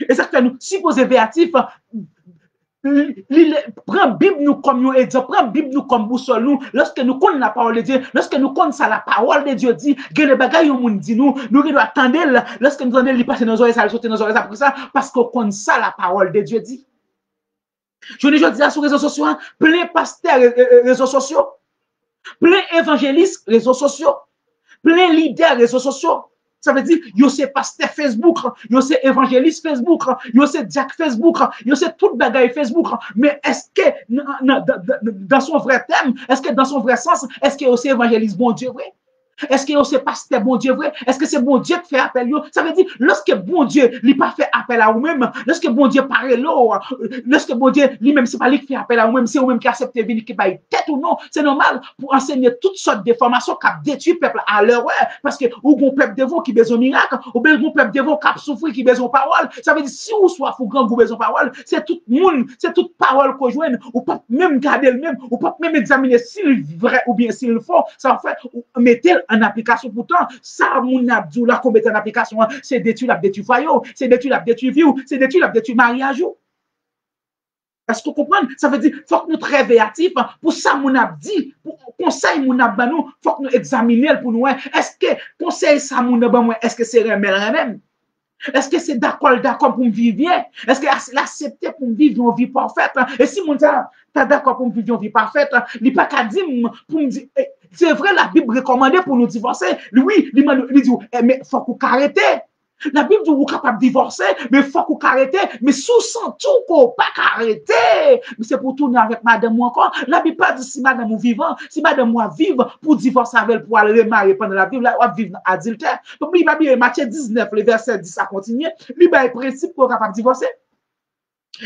Et ça fait nous, supposé véatif, prend Bible nous comme nous exemple, prend Bible nous comme boussole nous, lorsque nous connaissons la parole de Dieu, lorsque nous connaissons la parole de Dieu dit, il y a des bagailles où nous dit nous devons attendre, lorsque nous entendons il passer nos oreilles, ça sauter nos oreilles après ça, parce qu'on connaît ça la parole de Dieu dit. Je ne dis pas sur les réseaux sociaux, plein pasteurs réseaux sociaux, plein évangélistes réseaux sociaux, plein leaders réseaux sociaux. Ça veut dire, yo c'est pasteur Facebook, yo c'est évangéliste Facebook, yo c'est Jack Facebook, yo c'est tout bagaille Facebook. Mais est-ce que dans son vrai thème, est-ce que dans son vrai sens, est-ce que yo c'est évangéliste bon Dieu vrai? Est-ce que c'est pasteur bon Dieu vrai? Est-ce que c'est bon Dieu qui fait appel? Ça veut dire, lorsque bon Dieu n'a pas fait appel à vous-même, lorsque bon Dieu parle là, lorsque bon Dieu lui-même, c'est pas lui qui fait appel à vous-même, c'est vous-même qui acceptez venir qui baille tête ou non, c'est normal pour enseigner toutes sortes de formations qui détruisent le peuple à l'heure, parce que ou bon peuple de vous qui besoin de miracle, ou bien bon peuple de vous qui souffre, qui besoin de parole. Ça veut dire, si vous soyez fou grand, vous besoin de parole, c'est tout le monde, c'est toute parole qu'on joue, ou pas même garder le même, ou pas même examiner s'il est vrai ou bien s'il est faux, ça va faire, mettez en application. Pourtant, ça, mon abdou, là, qu'on met en application, c'est détruire la détruire foyer, c'est détruire la détruire vie, c'est détruire la détruire mariage. Est-ce que vous comprenez? Ça veut dire, il faut que nous très véatifs. Pour ça, mon abdi, pour conseil, mon abbanou, il faut que nous examinions pour nous. Est-ce que conseil, ça, mon abbanou, est-ce que c'est remède? Est-ce que c'est d'accord pour me vivre bien? Est-ce que c'est l'accepter pour me vivre une vie parfaite? Et si mon gars, t'es d'accord pour me vivre une vie parfaite, il n'est pas qu'à dire pour me dire, c'est vrai, la Bible recommandait pour nous divorcer. Oui, il dit, mais il faut qu'on arrête. La Bible dit vous capable de divorcer, mais il faut qu'on arrête. Mais sous sans tout qu'on pas arrêter. Mais c'est pour tourner avec madame ou encore. La Bible pas dit si madame ou vivant, si madame moi vive pour divorcer avec elle, pour aller remarier pendant la vie, là, on va vivre adultère. Donc, il va bien Matthieu 19, le verset 10 à continuer. Lui, il principe pour capable de divorcer.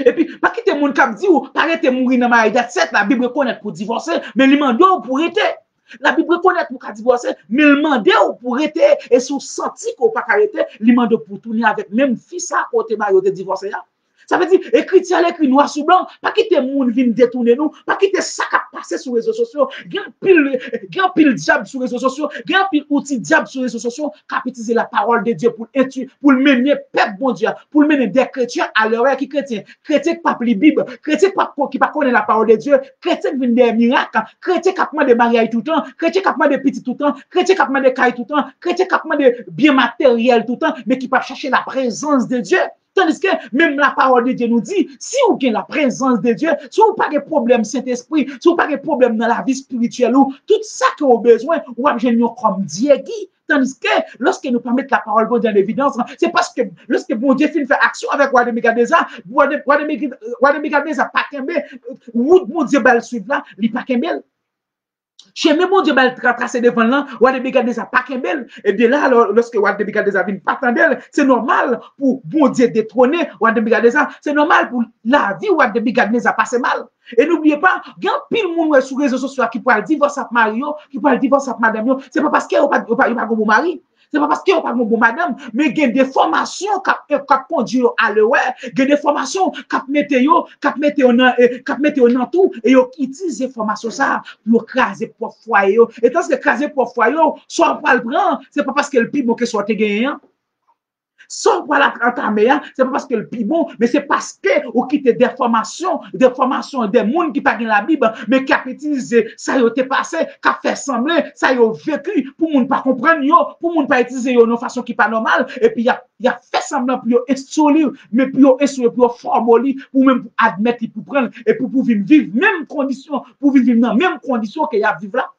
Et puis, pas quitter mon cap dit ou paraître mourir dans ma date, la Bible reconnaît pour divorcer, mais il demande pour être. La Bible reconnaît pour divorcer, mais il demande pour être. Et si vous sentez qu'on pas arrêter, il demande pour tourner avec même fils à côté de divorcer. Ça veut dire, écrit l'écrit noir sur blanc, pas quitter moun vin détourner nous, pas quitter ça qui passer sur les réseaux sociaux, grand pile diable sur les réseaux sociaux, grand pile outil diable sur les réseaux sociaux, capitaliser la parole de Dieu pour le mener peuple bon Dieu, pour le mener des chrétiens à l'heure qui chrétiens qui pas la Bible, chrétiens qui pas connaît la parole de Dieu, chrétiens qui viennent des miracles, chrétiens qui demandent des mariages tout le temps, chrétiens qui demandent des petits tout le temps, chrétiens qui demandent des cailles tout le temps, chrétiens qui demandent des biens matériels tout le temps, mais qui pas chercher la présence de Dieu. Tandis que même la parole de Dieu nous dit, si vous avez la présence de Dieu, si vous n'avez pas de problème Saint-Esprit, si vous n'avez pas de problème dans la vie spirituelle, tout ça que vous avez besoin, vous avez besoin comme Dieu dit. Tandis que lorsque nous permettons la parole de Dieu en évidence, c'est parce que lorsque bon Dieu fait action avec Roi de Megadeza, Roi de Megadeza pas qu'un ou mon Dieu va le suivre là, il pas qu'un bel. Chez mes bon Dieu, va tracer devant là, ou de Megadeza pas qu'un bel. Et de là, lorsque Roi de Megadeza vient pas d'elle, c'est normal pour bon Dieu détrôner Roi de Megadeza. C'est normal pour la vie Roi de Megadeza passer mal. Et n'oubliez pas, il y a pile de monde sur les réseaux sociaux qui pourrait divorcer avec Mario, qui pourrait divorcer avec madame. C'est pas parce qu'il n'y a pas de bon mari. C'est pas parce qu'il n'y a pas de bon madame, mais il y a des formations qui conduisent à l'heure, il y a des formations qui mettent dans tout, et ils utilisent ces formations ça pour craser pour foyer. Et tant que craser pour foyer, soit pas le prendre, c'est pas parce que le pire que soit gagné. Sans pour la entamer, c'est pas parce que le plus bon, mais c'est parce que vous quittez des formations, des mondes qui parlent la Bible, mais qui a utilisé ça, y a passé, qui a fait sembler, ça y a vécu, pour moun pas comprendre, pour moun pas utiliser de façon qui pas normale, et puis il a fait semblant pour installer, mais pour installer, pour formuler, pour même admettre, pour prendre, et pour vivre même condition, pour vivre dans même condition qu'il y a vivre là.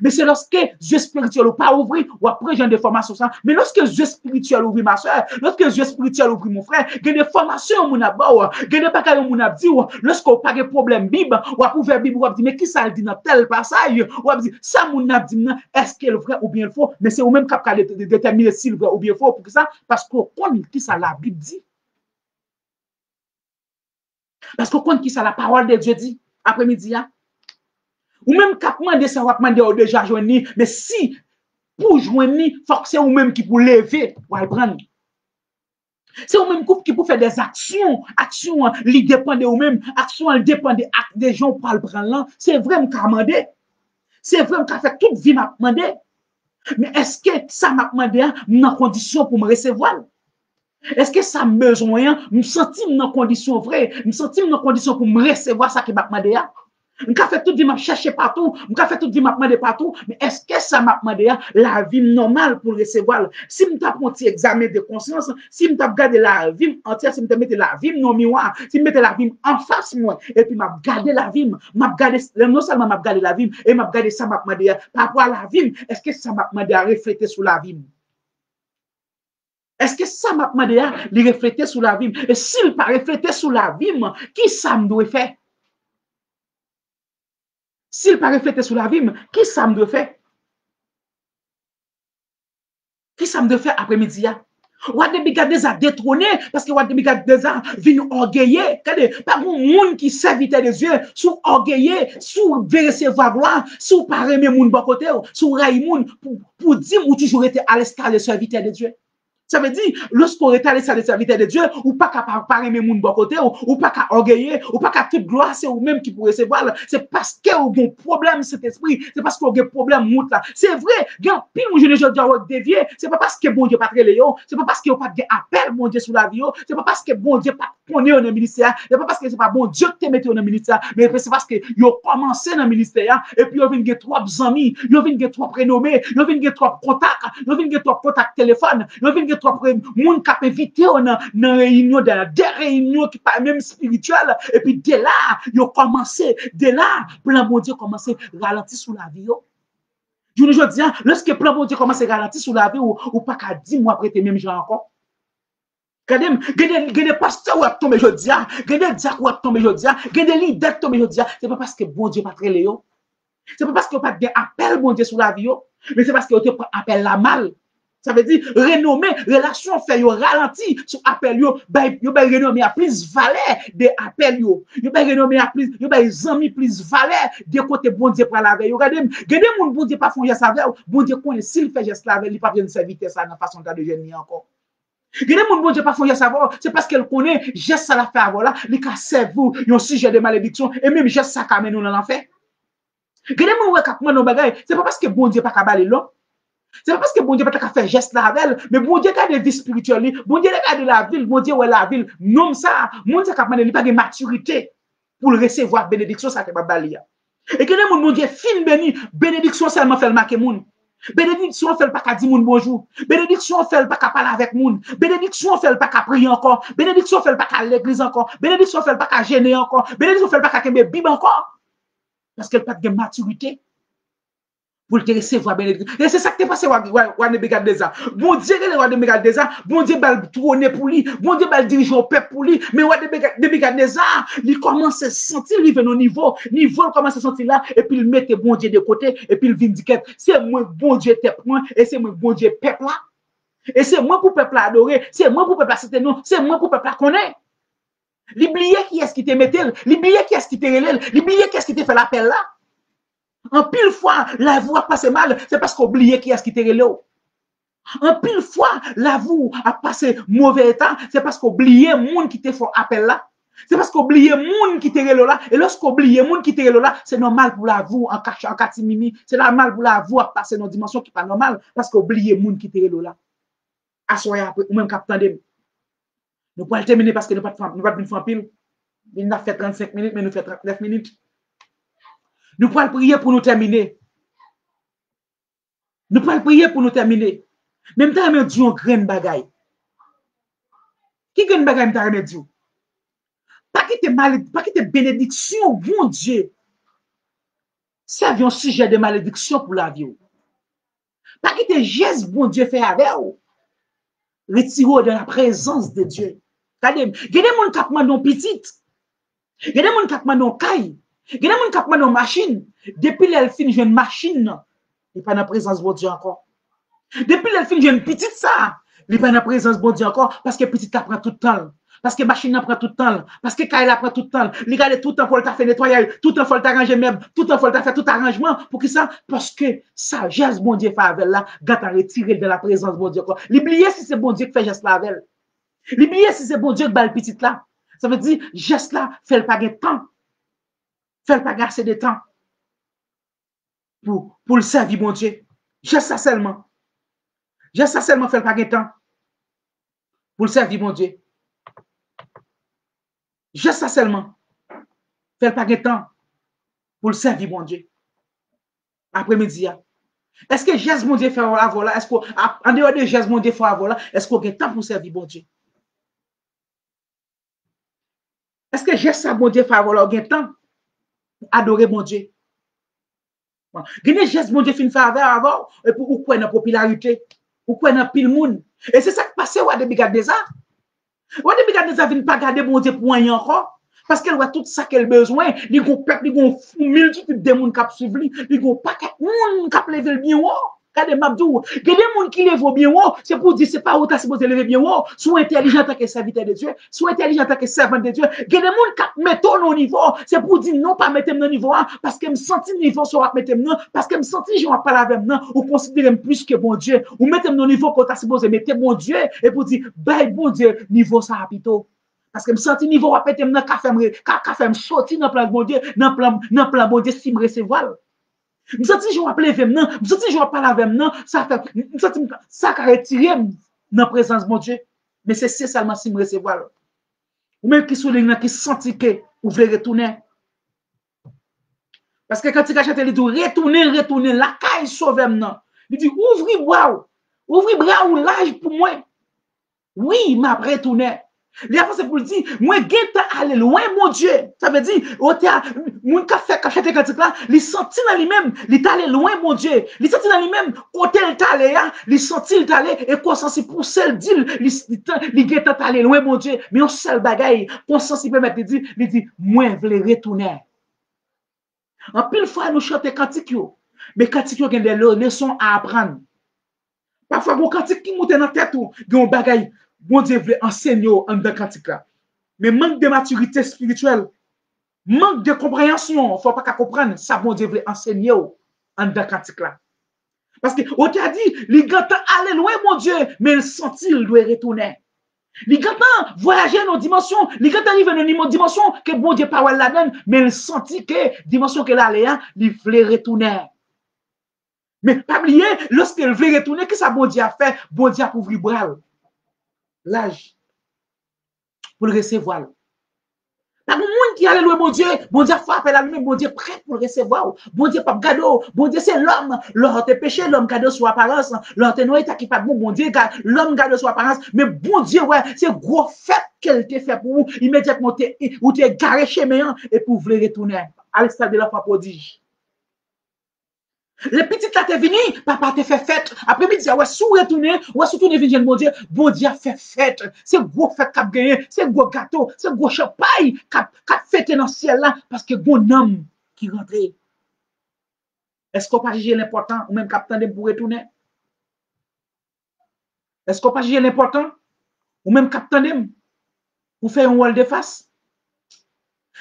Mais c'est lorsque Dieu spirituel ou pas ouvri, ou après j'ai des formations ça. Mais lorsque Dieu spirituel ouvri ma soeur, lorsque Dieu spirituel ouvri mon frère, il y a des formations mon abord, il y a des bagages mon abdi, lorsqu'on pas de problème Bible, ou après ouvrir Bible, ou dire mais qui ça dit dans tel passage, ou dire ça mon abdi, est-ce qu'il est vrai ou bien faux? Mais c'est au même cap de déterminer s'il est vrai ou bien faux pour ça, parce qu'on connaît qui ça la Bible dit. Parce qu'on connaît qui ça la parole de Dieu dit après-midi. Ou même cap demander ça, va demander au déjà joindre, mais si pour joindre, il faut que c'est vous-même qui pour lever, pour le prendre. C'est vous-même qui pour faire des actions. Actions, ils dépendent de vous-même. Actions, elles dépendent des gens pour le prendre. C'est vrai, je demandé. C'est vrai, je fait toute vie, m'a demandé. Mais est-ce que ça m'a demandé dans condition pour me recevoir? Est-ce que ça me besoin, me sentir dans condition vraie, me sentir dans condition pour me recevoir ça qui m'a demandé? Je fait tout vie, m'a cherché partout, je fait tout vie, m'a demandé partout, mais est-ce que ça m'a demandé la vie normale pour recevoir? Si je tape un petit examen de conscience, si je tape garder la vie entière, si je mette la vie dans le miroir, si je mette la vie en face moi, et puis m'a gardé la vie, m'a gardé, non seulement m'a gardé la vie, et m'a gardé ça m'a demandé par rapport à la vie, est-ce que ça m'a demandé à refléter sur la vie? Est-ce que ça m'a demandé à refléter sur la vie? Et s'il n'a pas reflété sur la vie, qui ça me doit faire? S'il pas reflété sur la vie, qui ça me doit faire? Qui ça me doit faire après-midi? Wademikadeza a détrôné parce que Wademikadeza vient orgueillé. Pas un monde qui serviteur de Dieu, sous orgueillé, sous recevoir gloire, sous pas aimer moun bon côté, sous raïmoun pour dire ou toujours été à l'escale de serviteur de Dieu. Ça veut dire, lorsqu'on est allé sur les serviteurs de Dieu, ou pas qu'à parler mes moun bon côté, ou pas qu'à orgueiller, ou pas qu'à toute gloire, c'est ou-même qui pourrait recevoir. C'est parce qu'il y a un problème, cet esprit. C'est parce qu'il y a un problème, mout là. C'est vrai, il y a un pile où je ne dis pas dévié. C'est pas parce que bon Dieu pas très léon. C'est pas parce qu'il n'y a pas d'appel, bon Dieu, sur la vie. C'est pas parce que bon Dieu pas connaît dans le ministère. C'est pas parce que c'est pas bon Dieu qui te mette dans le ministère. Mais c'est parce que ils ont commencé dans le ministère, et puis ils viennent trois amis, ils viennent trois prénommés, ils viennent trois contacts, ils viennent trois contacts téléphone, ils viennent trois moun qui invité dans réunion, dans des réunions qui pas même spirituelles, et puis dès là ils ont commencé, dès là plan bon Dieu commencé ralentir sur la vie. Je ne dis lorsque plan bon Dieu commence à ralentir sur la vie, ou pas qu'à 10 mois après tes mêmes gens encore. Regardez, il y a des pasteurs qui ont tombé aujourd'hui, il y a des diacres qui ont tombé aujourd'hui, il y a des leaders qui ont tombé aujourd'hui. C'est pas parce que bon Dieu pas très léo. C'est pas parce qu'il n'y a pas d'appel bon Dieu sur la vie, mais c'est parce qu'il y a un appel la mal. Ça veut dire, renommé, relation fait yo ralenti sur appel yo, yo ben renommé à plus valeur de appel yo. Yo ben renommé à plus, yo ben amis plus valeur de côté bon Dieu pour la veille. Regardez, gade moun bon Dieu pas font geste avec, bon Dieu connaît s'il fait geste avec, il pas bien servir ça dans façon de génie encore. Gade moun bon Dieu pas font geste avec, c'est parce qu'elle connaît geste ça la fait avoir là, il ka servir un sujet de malédiction et même geste ça ka nous dans l'enfer. Gade moun ouais k'ap man bagay, c'est pas parce que bon Dieu pas ka balé là. C'est pas parce que bon Dieu pas faire geste là avec, mais bon Dieu a des vies spirituelles, bon Dieu a de la ville, bon Dieu ouais la ville, non ça, mon Dieu capable il pas de maturité pour recevoir bénédiction ça que pas bali. Et que mon Dieu fin béni, bénédiction seulement fait le marquer moun. Bénédiction fait pas qu'à dire moun bonjour. Bénédiction fait pas qu'à parler avec moun. Bénédiction fait pas qu'à prier encore. Bénédiction fait pas qu'à l'église encore. Bénédiction fait pas qu'à gêner encore. Bénédiction fait pas qu'à kembe Bible encore. Parce qu'elle pas de maturité pour te recevoir bénédiction. Et c'est ça qui t'est passé, Wademikadeza. Bon Dieu, Wademikadeza, bon Dieu, il tourner pour lui, bon Dieu, il dirige au peuple pour lui, mais Wademikadeza, il commence à sentir, il vient au niveau, il commence à sentir là, et puis il met bon Dieu de côté, et puis il vindique. C'est moi, bon Dieu, t'es point, et c'est moi, bon Dieu, peuple là. Et c'est moi pour peuple adorer, c'est moi pour peuple citer nous, c'est moi pour peuple connaître. L'oublier qui est-ce qui te mettait, l'oublier qui est-ce qui te relève, l'oublier qui est-ce qui te fait l'appel là. En pile fois, la voix passe mal, c'est parce qu'on oublie qui est-ce qui te relève. En pile fois, la voix a passé mauvais temps, c'est parce qu'on oublie moun qui te fait appel là. C'est parce qu'on oublie moun qui te relève là. Et lorsqu'on oublie moun qui te relève là, c'est normal pour la voix en catimini. C'est normal pour la voix passer dans une dimension qui n'est pas normale parce qu'on oublie moun qui te relève là. Assoyez après, ou même capitaine de nous pouvons terminer parce que nous ne pouvons pas faire pile. Il nous a fait 35 minutes, mais nous fait 39 minutes. Nous pouvons prier pour nous terminer. Nous pouvons prier pour nous terminer. Même temps, nous disons grain bagaille. Qui grain bagaille nous avons dit? Pas qui te mal, pas qui te bénédiction, bon Dieu. servi un sujet de malédiction pour la vie. Pas quitter geste bon Dieu fait avec vous. Retirez-vous de la présence de Dieu. Regardez, il y a des gens qui ont demandé petite. Il y a des gens qui ont demandé caille. Il y a des gens qui ont demandé machine. Depuis qu'elle finit une machine, il n'est pas dans la présence de Dieu encore. Depuis qu'elle finit une petite ça, il n'est pas dans la présence de Dieu encore parce que petite prend tout le temps. Parce que machine prend tout le temps. Parce que caille prend tout le temps. Il regarde tout le temps pour le faire nettoyer, tout le temps pour le arranger même, tout le temps pour le faire tout arrangement. Pour qui ça? Parce que ça, geste bon Dieu fait avec là, gâte à retirer de la présence de bon Dieu. L'oublier si c'est bon Dieu qui fait geste là avec elle. L'oublier si c'est bon Dieu qui bat le petit là. Ça veut dire, geste là, fait le pas de temps. Fait le pas assez de temps. Pour le servir, bon Dieu. Geste ça seulement. Geste ça seulement, fait le pas de temps. Pour le servir, bon Dieu. Geste ça seulement. Fait le pas de temps. Pour le servir, bon Dieu. Après-midi. Est-ce que geste, bon Dieu, fait avoir là? Est-ce qu'en dehors de geste, bon Dieu, fait avoir là? Est-ce qu'on a temps pour servir, bon Dieu? Est-ce que geste ça, bon Dieu, fait avoir là? On a temps pour adorer, bon Dieu? Gagner geste bon Dieu fin faire avant et pour ou quoi dans popularité ou quoi dans pile monde et c'est ça qui passe ou de Bigadeza vient pas garder bon Dieu pour rien encore parce qu'elle voit tout ça qu'elle besoin les gon peuple les gon multitude de monde qui suivre les gon pas monde qui lever bien haut regardez m'abdou il y a des monde qui lève bien haut c'est pour dire c'est pas où tu supposé lever bien haut soit intelligent tant que serviteur de Dieu soit intelligent tant que servant de Dieu il y a des monde qui mettent au niveau c'est pour dire non pas mettre dans niveau parce que me senti niveau sur mettre non parce que me senti je pas avec non ou considérer plus que bon Dieu ou mettre dans niveau quand tu supposé mettre bon Dieu et pour dire bye bon Dieu niveau ça rapito parce que me senti niveau va péter dans café me sortir dans plan bon Dieu dans plan bon Dieu si me recevoir je sens je vais lever maintenant, je sens je vais parler avec maintenant, ça fait ça a retiré dans la présence de mon Dieu. Mais c'est seulement si me recevoir. Ou même qui souligne qui senti que vous voulez retourner. Parce que quand il a chanté, il dit retourner la caille sauve maintenant. Il dit ouvri bras ou l'âge pour moi. Oui, m'a retourné. Les affaires, c'est pour le dire, moi, guette aller loin, mon Dieu. Ça veut dire, mon café, quand j'étais quand là, il senti dans lui-même, il est allé loin, mon Dieu. Il senti dans lui-même, côté il est allé, il senti, il est allé, et quoi, c'est pour celle d'île, il guette aller loin, mon Dieu. Mais on seul bagaille, pour sens, il peut mettre, il dit, moi, je veux retourner. En pile fois, nous chantons cantique, mais cantique, il y a des leçons à apprendre. Parfois, mon cantique qui monte dans la tête, il y a un bagaille. Bon Dieu veut enseigner en dans cantique là. Mais manque de maturité spirituelle, manque de compréhension, faut pas qu'à comprendre ça bon Dieu veut enseigner en dans cantique là. Parce que on t'a dit, les gars aller loin mon Dieu, mais le sentir il doit retourner. Les gars voyager dans dimension, les gars arriver dans une dimension que bon Dieu parole la donne, mais le sentir que dimension qu'elle allait, il veut retourner. Mais pas oublier, lorsqu'elle veut retourner, que ça bon Dieu a fait, bon Dieu a ouvert bras. L'âge pour le recevoir. Pas de monde qui allait louer mon Dieu fait appel à lui-même, bon Dieu prêt pour le recevoir. Bon Dieu pas cadeau, bon Dieu c'est l'homme, l'homme te péché, l'homme cadeau sur apparence, l'homme te noyé qui pas bon, bon Dieu l'homme cadeau sur apparence, mais bon Dieu ouais, c'est gros fait qu'elle t'a fait pour vous, immédiatement ou t'es garé chez méant et pour vous retourner à l'extérieur de l'enfant prodige. Les petites là t'es venu, papa te fait fête. Après-midi, ouais, sous retourner, ouais, sous tourner venir mon Dieu, bon Dieu fait fête. C'est gros fête qu'a gagné, c'est gros gâteau, c'est gros champagne qu'a fête dans le ciel là, parce que bon homme qui rentre. Est-ce qu'on pas juger l'important ou même capitaine pour retourner? Est-ce qu'on pas juger l'important ou même capitaine pour faire un wall de face?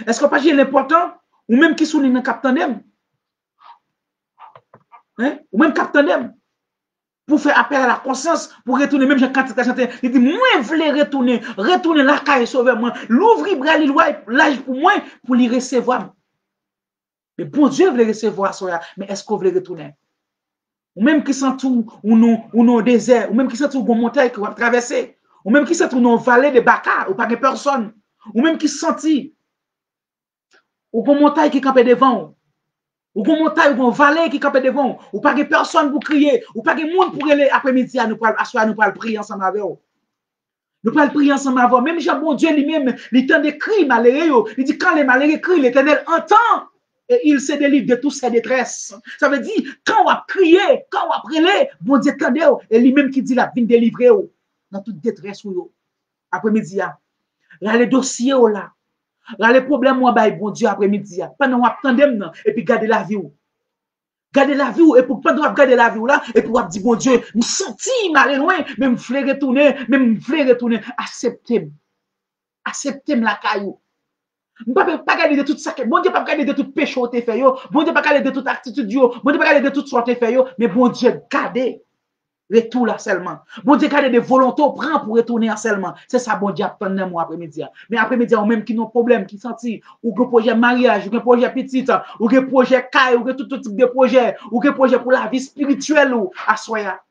Est-ce qu'on pas juger l'important ou même qui souligne un capitaine? Hein? Ou même capitaine pour faire appel à la conscience, pour retourner, même quand tu as chanté, il dit, moi, je veux retourner la caille sauver moi, l'ouvrir bras, l'âge pour moi, pour les recevoir. Mais bon Dieu veut recevoir ça, mais est-ce qu'on veut retourner? Ou même qui sent tout, ou non désert, ou même qui sent tout, une montagne qui va traverser, ou même qui sent tout, une vallée de Baka, ou pas de personne, ou même qui sent, ou une montagne qui campe devant, ou une montagne, ou une vallée qui campe devant, ou pas de personne pour crier, ou pas de monde pour aller après-midi à nous pour prier ensemble avec vous. Nous pouvons prier ensemble avec vous. Même Jean, bon Dieu lui-même, il tend des cris malheureux. Il dit quand les malheureux crient, l'Éternel entend. et il se délivre de toutes ses détresses. Ça veut dire, quand on a crié, quand on a prié, bon Dieu, attendez, et lui-même qui dit la vie délivrer dans toute détresse. Après-midi, là, les dossiers, là, les problèmes, bon Dieu, après-midi, pendant qu'on attendait, et puis gardez la vie. Gardez la vie, et pour pendant qu'on garder la vie, là, et pour dire, bon Dieu, me senti mal loin, mais me voulais retourner, acceptez la caillou. Pas garder de tout ça, bon Dieu, pas garder de tout péché au fait, bon Dieu, pas garder de toute attitude, bon Dieu, pas garder de toute sorte fait, mais bon Dieu, gardez. Retour là seulement. Bon Dieu, garde des volontés, prend pour retourner seulement. C'est ça, bon Dieu, attendez moi après-midi. Mais après-midi, on même qui n'ont problème, qui sentit, ou que projet mariage, ou que projet petit, ou que projet caille, ou que tout type de projet, ou que projet pour la vie spirituelle, ou à soya.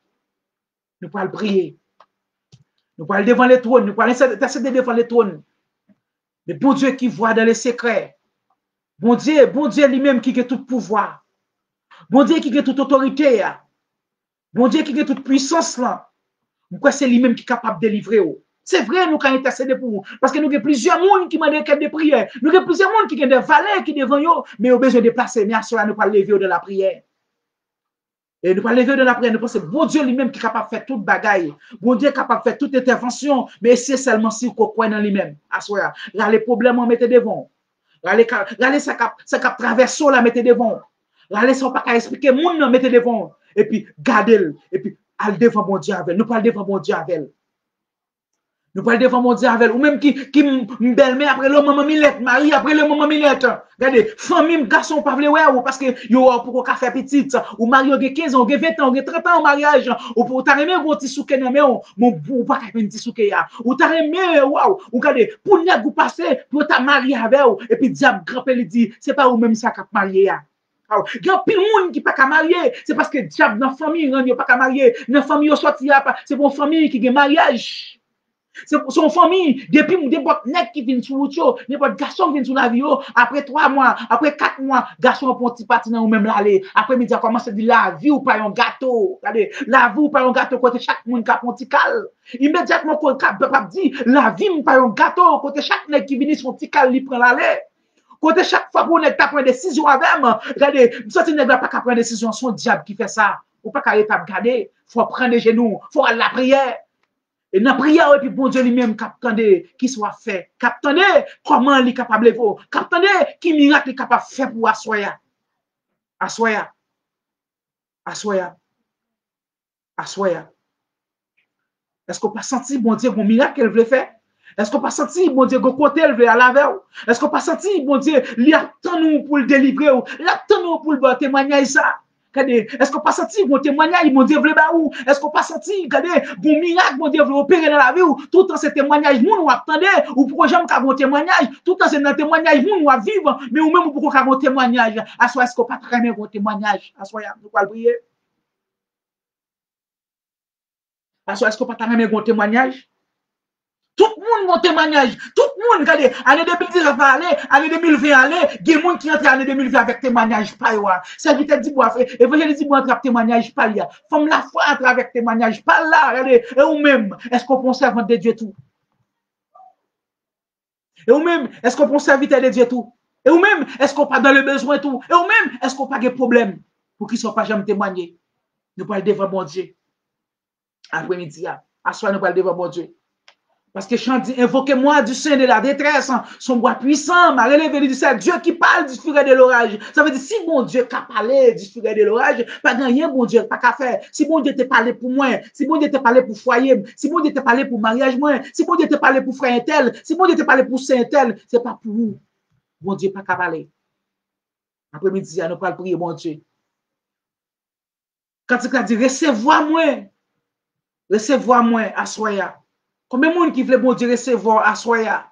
Nous pouvons prier. Nous pouvons devant les trônes. Nous pouvons intercéder devant les trônes. Mais bon Dieu qui voit dans les secrets. Bon Dieu lui-même qui a tout pouvoir. Bon Dieu qui a toute autorité. Bon Dieu qui a toute puissance là. Pourquoi c'est lui-même qui est capable de délivrer? C'est vrai, nous avons intercédé pour vous. Parce que nous avons plusieurs monde qui demandent des prières. Nous avons plusieurs monde qui ont des valets qui devant nous, mais nous avons besoin de placer. Mais à cela, nous ne pouvons pas lever de la prière. Et nous ne pouvons pas lever de la prière. Nous pensons que bon Dieu lui-même qui est capable de faire toute bagaille. Bon Dieu est capable de faire toute intervention. Mais c'est seulement si vous croyez dans lui-même. À cela, là, les problèmes, on mettez devant. Là, ça cap traverse là, mettez devant. Là, ça pas expliquer, monde, mettez devant. Et puis, gardez-le. Et puis, allez devant mon Dieu avec. Nous parlons devant mon Dieu avec. Nous parlons devant mon Dieu avec. Ou même qui belle-mère après le maman Milette, Marie après le maman Milette. Regardez, famille, garçon, pas vle ouais, ou parce que yo pour qu'on faire petite. Ou Marie, on a 15 ans, on a 20 ans, on a 30 ans en mariage. Ou pour t'arriver, un petit souke, mais ou pas qu'un petit souke ya. Ou t'arriver, waouh, ou regardez, pour n'y vous passer, pour ta marié avec ou. Et puis, diable, grand-père, il dit, c'est pas ou même ça qu'a marié ya. Il y a pile de monde qui pas qu'à marier. C'est parce que diable dans la famille, il n'y a pas qu'à marier. Dans la famille, c'est pour une famille qui a un mariage. C'est son famille, depuis n'importe net qui vient sur l'autre, n'importe garçon qui vient sur la vie, après 3 mois, après 4 mois, garçon pour un petit patin ou même l'aller. Après midi, commence à dire la vie ou pas un gâteau. Regardez, la vie ou pas un gâteau, côté chaque monde qui a un petit cal. Immédiatement, quand le dit, la vie ou pas un gâteau, côté chaque net qui vient son petit cal, il prend l'aller. Côté chaque fois qu'on est prendre décision avec, regardez, ça n'est pas qu'à prendre décision, son diable qui fait ça. Ou pas qu'à étape garder, faut prendre les genoux, faut aller la prière. Et dans la prière, et puis bon Dieu lui-même, qu'attendez, qui soit fait. Qu'attendez, comment il est capable de faire. Qu'attendez, qui miracle il est capable de faire pour assoya. Assoya. Assoya. Assoya. Est-ce qu'on n'a pas senti, bon Dieu, bon miracle qu'elle voulait faire? Est-ce qu'on n'a pas senti, bon Dieu, qu'on côté elle veut à la veille? Est-ce qu'on n'a pas senti, bon Dieu, il attend nous pour le délivrer? Il attend nous pour le témoigner ça? Est-ce qu'on n'a pas senti, bon témoignage, mon Dieu, veut ou? Est-ce qu'on n'a pas senti, bon miracle, mon Dieu, veut opérer dans la vie? Tout le temps, c'est témoignage, nous attendez, ou pour jamais qu'à bon témoignage, tout le temps, c'est dans témoignage, nous vivre, mais ou même pour qu'à bon témoignage. À soi, est-ce qu'on n'a pas très bien bon témoignage? À soi, nous allons prier. À soi, est-ce qu'on n'a pas très bien bon témoignage? Tout le monde mon témoignage. Tout le monde, regardez, année 2019 va aller, année 2020 aller, il y a des gens qui entrent en année 2020 avec témoignage pas yo. Ça veut dire moi évangile dit moi entre témoignage pas là. Femme la foi entre avec témoignage pas là, regardez, et ou même est-ce qu'on pense servante de Dieu tout? Et ou même est-ce qu'on pense serviteur de Dieu tout? Et ou même est-ce qu'on pas dans le besoin tout? Et ou même est-ce qu'on pas de problème pour qu'ils soient pas jamais témoigner? Nous parlons devant bon Dieu. Après-midi, à soir nous parlons devant bon Dieu. Parce que chant dit, invoquez-moi du sein de la détresse, son bras puissant m'a relevé, dit c'est Dieu qui parle du furet de l'orage. Ça veut dire, si bon Dieu qu'a parlé du furet de l'orage, pas rien bon Dieu, pas qu'à faire. Si bon Dieu te parlé pour moi, si bon Dieu te parlé pour foyer, si bon Dieu te parlé pour mariage moi, si bon Dieu te parlé pour frère tel, si bon Dieu te parlé pour saint tel, c'est pas pour vous. Bon Dieu pas qu'à parler. Après-midi, nous pas prier bon Dieu. Quand il a dit, recevoir-moi à soya. Combien de monde qui veut bon Dieu recevoir à soya?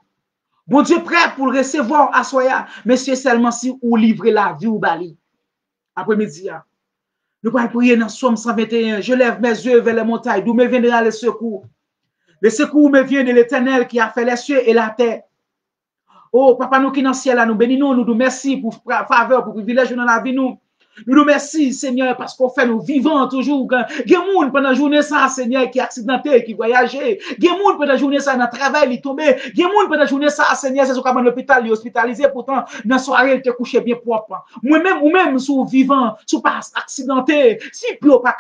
Bon Dieu prêt pour le recevoir à soya, mais c'est seulement si vous livrez la vie ou bali. Après-midi, nous allons prier dans Somme 121. Je lève mes yeux vers les montagnes, d'où me viendra le secours. Le secours me vient de l'Éternel qui a fait les cieux et la terre. Oh, papa, nous qui dans le ciel, nous bénissons, nous merci pour faveur, pour privilège dans la vie, nous. Nous nous merci, Seigneur, parce qu'on fait nous vivants toujours. Il y a des gens pendant la journée, ça, Seigneur, qui est accidenté, qui voyageait. Il y a des gens pendant la journée, ça, dans le travail, il est tombé. Il y a des gens pendant la journée, ça, Seigneur, c'est ce qu'on a l'hôpital, il est hospitalisé. Pourtant, dans la soirée, il était couché bien propre. Moi-même, ou même, sous vivant, sous pas accidenté, si bois pas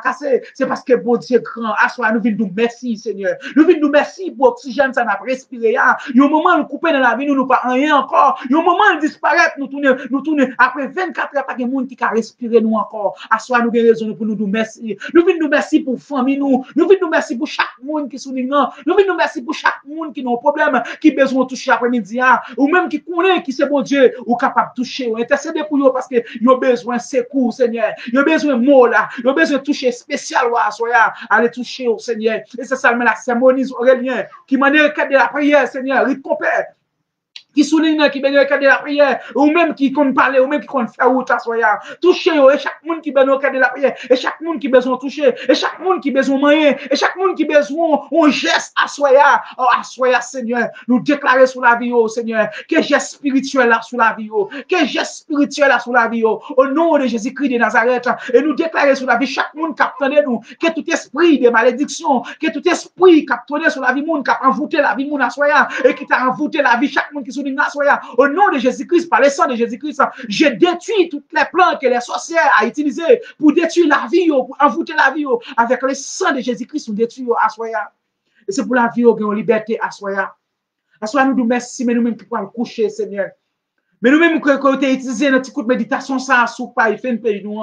cassé, c'est parce que bon Dieu grand, à soi, nous venons nous merci, Seigneur. Nous venons nous merci pour l'oxygène, ça n'a respiré. Il y a un moment, nous couper dans la vie, nous pas rien encore. Il y a un moment, nous disparaître, nous tourner, après 24 heures, pas de monde qui a respiré nous encore. À soi, nous avons raison pour nous merci. Nous venons nous merci pour famille, nous venons nous merci pour chaque monde qui souligne, nous venons nous merci pour chaque monde qui a un problème, qui a besoin de toucher après-midi, ou même qui connaît, qui c'est bon Dieu, ou capable de toucher, ou intercéder pour eux parce que ils ont besoin de secours, Seigneur. Ils ont besoin de mots là, ils ont besoin de toucher spécial, soya, aller toucher au Seigneur. Et c'est seulement la sermonise Aurélien qui m'a dit de la prière, Seigneur, il compère. Qui souligne, qui bénit le cadre de la prière, ou même qui compte parler, ou même qui compte faire route à soya. Toucher, et chaque monde qui bénit le cadre de la prière, et chaque monde qui besoin de toucher, et chaque monde qui besoin de moyen, et chaque monde qui besoin un geste à soya, Seigneur, nous déclarer sur la vie, Seigneur, que geste spirituel là sur la vie, que geste spirituel là sur la vie, au nom de Jésus-Christ de Nazareth, et nous déclarer sur la vie, chaque monde qui a nous, que tout esprit de malédiction, que tout esprit qui a sur la vie, monde qui a envoûté la vie, monde à soya, et qui t'a envoûté la vie, chaque monde qui au nom de Jésus-Christ, par le sang de Jésus-Christ, j'ai détruit toutes les plans que les sorcières ont utilisées pour détruire la vie, pour envoûter la vie. Avec le sang de Jésus-Christ, nous détruisons à soya. Et c'est pour la vie, nous liberté à soya. À soya, nous nous merci, mais nous-mêmes qui pouvons coucher, Seigneur. Mais nous-mêmes qui avons utilisé notre coup de méditation, ça, sous pas, il fait une paix, nous.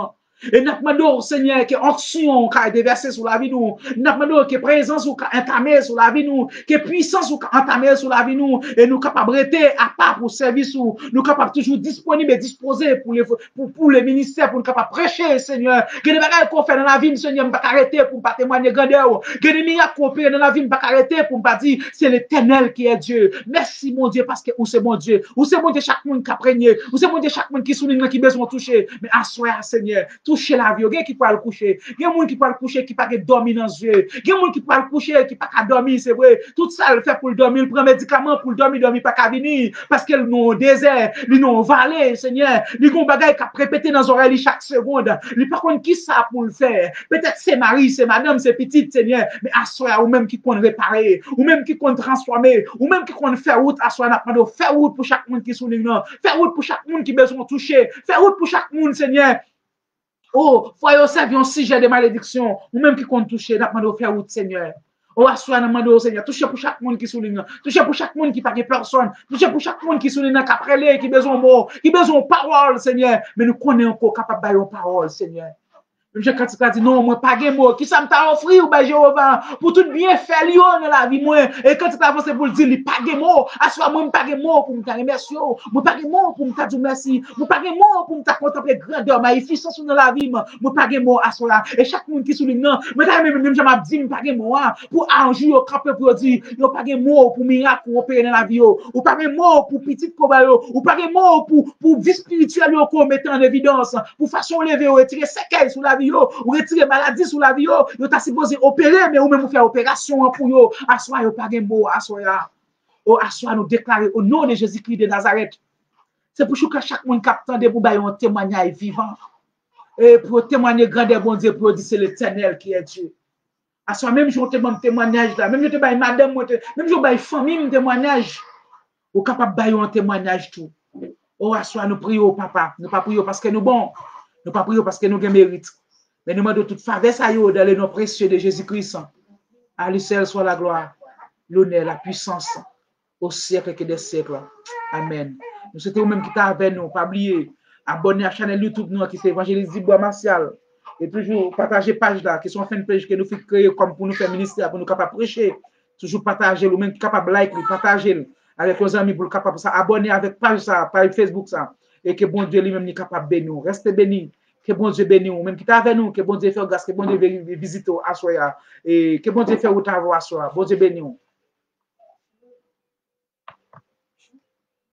Et nous demandons, Seigneur, que onction qui a déversé sur la vie nous. Nous demandons que présence ou entamée sur la vie nous. Que puissance ou entamée sur la vie nous. Et nous capables d'être à part pour service ou nous capables toujours disponibles et disposés pour les ministères, pour nous capables prêcher, Seigneur. Que des bagages qu'on fait dans la vie, Seigneur, ne pas arrêter pour ne pas témoigner grandeur. Que des miracles qu'on fait dans la vie, ne pas arrêter pour ne pas dire c'est l'Éternel qui est Dieu. Merci, mon Dieu, parce que où c'est mon Dieu. Où c'est mon Dieu, chaque monde qui a prégné. Où c'est mon Dieu, chaque monde qui souligne, qui besoin de toucher. Mais assoir, Seigneur. Toucher la vie, il y a qui peut le coucher, il y a des gens qui peut le coucher qui pas dormir dans les yeux, il y a des gens qui peut le coucher qui pas dormir, c'est vrai, tout ça le fait pour le dormir, il prend médicament pour le dormir pas qu'à venir, parce qu'ils n'ont un désert, ils n'ont vallée, Seigneur, ils ont bagay qui a répété dans les oreilles chaque seconde, ils par contre qui ça pour le faire, peut-être c'est Marie, c'est madame, c'est petite, Seigneur, mais à soi, ou même qui compte réparer, ou même qui compte transformer, ou même qui compte faire route, à soi, faire route pour chaque monde qui souligne, faire route pour chaque monde qui besoin de toucher, faire route pour chaque monde, Seigneur. Oh, foyer au service, un sujet de malédiction, ou même qui compte toucher, n'a pas de faire route, Seigneur. Oh, assoir, n'a pas de Seigneur. Toucher pour chaque monde qui souligne, toucher pour chaque monde qui pas de personne, toucher pour chaque monde qui souligne, qui après qui besoin de mots, qui besoin de parole, Seigneur. Mais nous connaissons encore capable de bailler parole, Seigneur. Je quand tu dit non, moi pas de mots, qui ça me t'a offert ou ben Jéhovah pour tout bien faire dans la vie moi et quand tu t'as avancé pour le dire, il pas de mots, assoir moi pas de mots pour me te remercier, moi pas de mots pour me te dire merci, moi pas de mots pour me te contempler grandeur, magnificence dans la vie, moi pas de mots assoir et chaque monde qui souligne non, mais même j'aime dire pas de mots pour arranger au camp pour dire, yo pas de mots pour miracle opérer dans la vie ou pas de mots pour petite cobayo ou pas de mots pour vie spirituelle qu'on mettre en évidence, pour façon lever ou retirer séquelles sur la vie ou retirer maladie sur la vie, vous t'as supposé opérer, mais ou même faire opération pour vous, assoir, vous pas de mots, assoir, nous déclarer au nom de Jésus-Christ de Nazareth. C'est pour que chaque monde capte de pour un témoignage vivant, et pour témoigner grandeur bon Dieu, pour dire c'est l'Éternel qui est Dieu. Assoir, même je te demande témoignage là, même je te baille madame, même je baille famille, témoignage, ou capable de bailler un témoignage tout. Assoir, nous prions, papa, nous pas prions parce que nous bon, nous pas prions parce que nous avons mérite. Mais nous demandons toute faveur à eux dans le nom précieux de Jésus-Christ. À lui seul soit la gloire, l'honneur, la puissance au siècle et des siècles. Amen. Nous souhaitons même qui t'a avec nous, pas oublier, abonner à la chaîne YouTube nous qui c'est Évangéliste Dibois Martial. Et toujours partager page là, qui sont en fin de page que nous fait créer comme pour nous faire ministère, pour nous capables de prêcher. Toujours partager, ou même qui capable de like, partager avec vos amis pour capable ça, abonner avec page ça, page Facebook ça. Et que bon Dieu lui-même est capable de bénir. Restez bénis. Que bon Dieu bénisse, même qui est avec nous, que bon Dieu fait grâce, que bon Dieu visite à soi, et que bon Dieu fait au travail à soi, bon Dieu bénisse.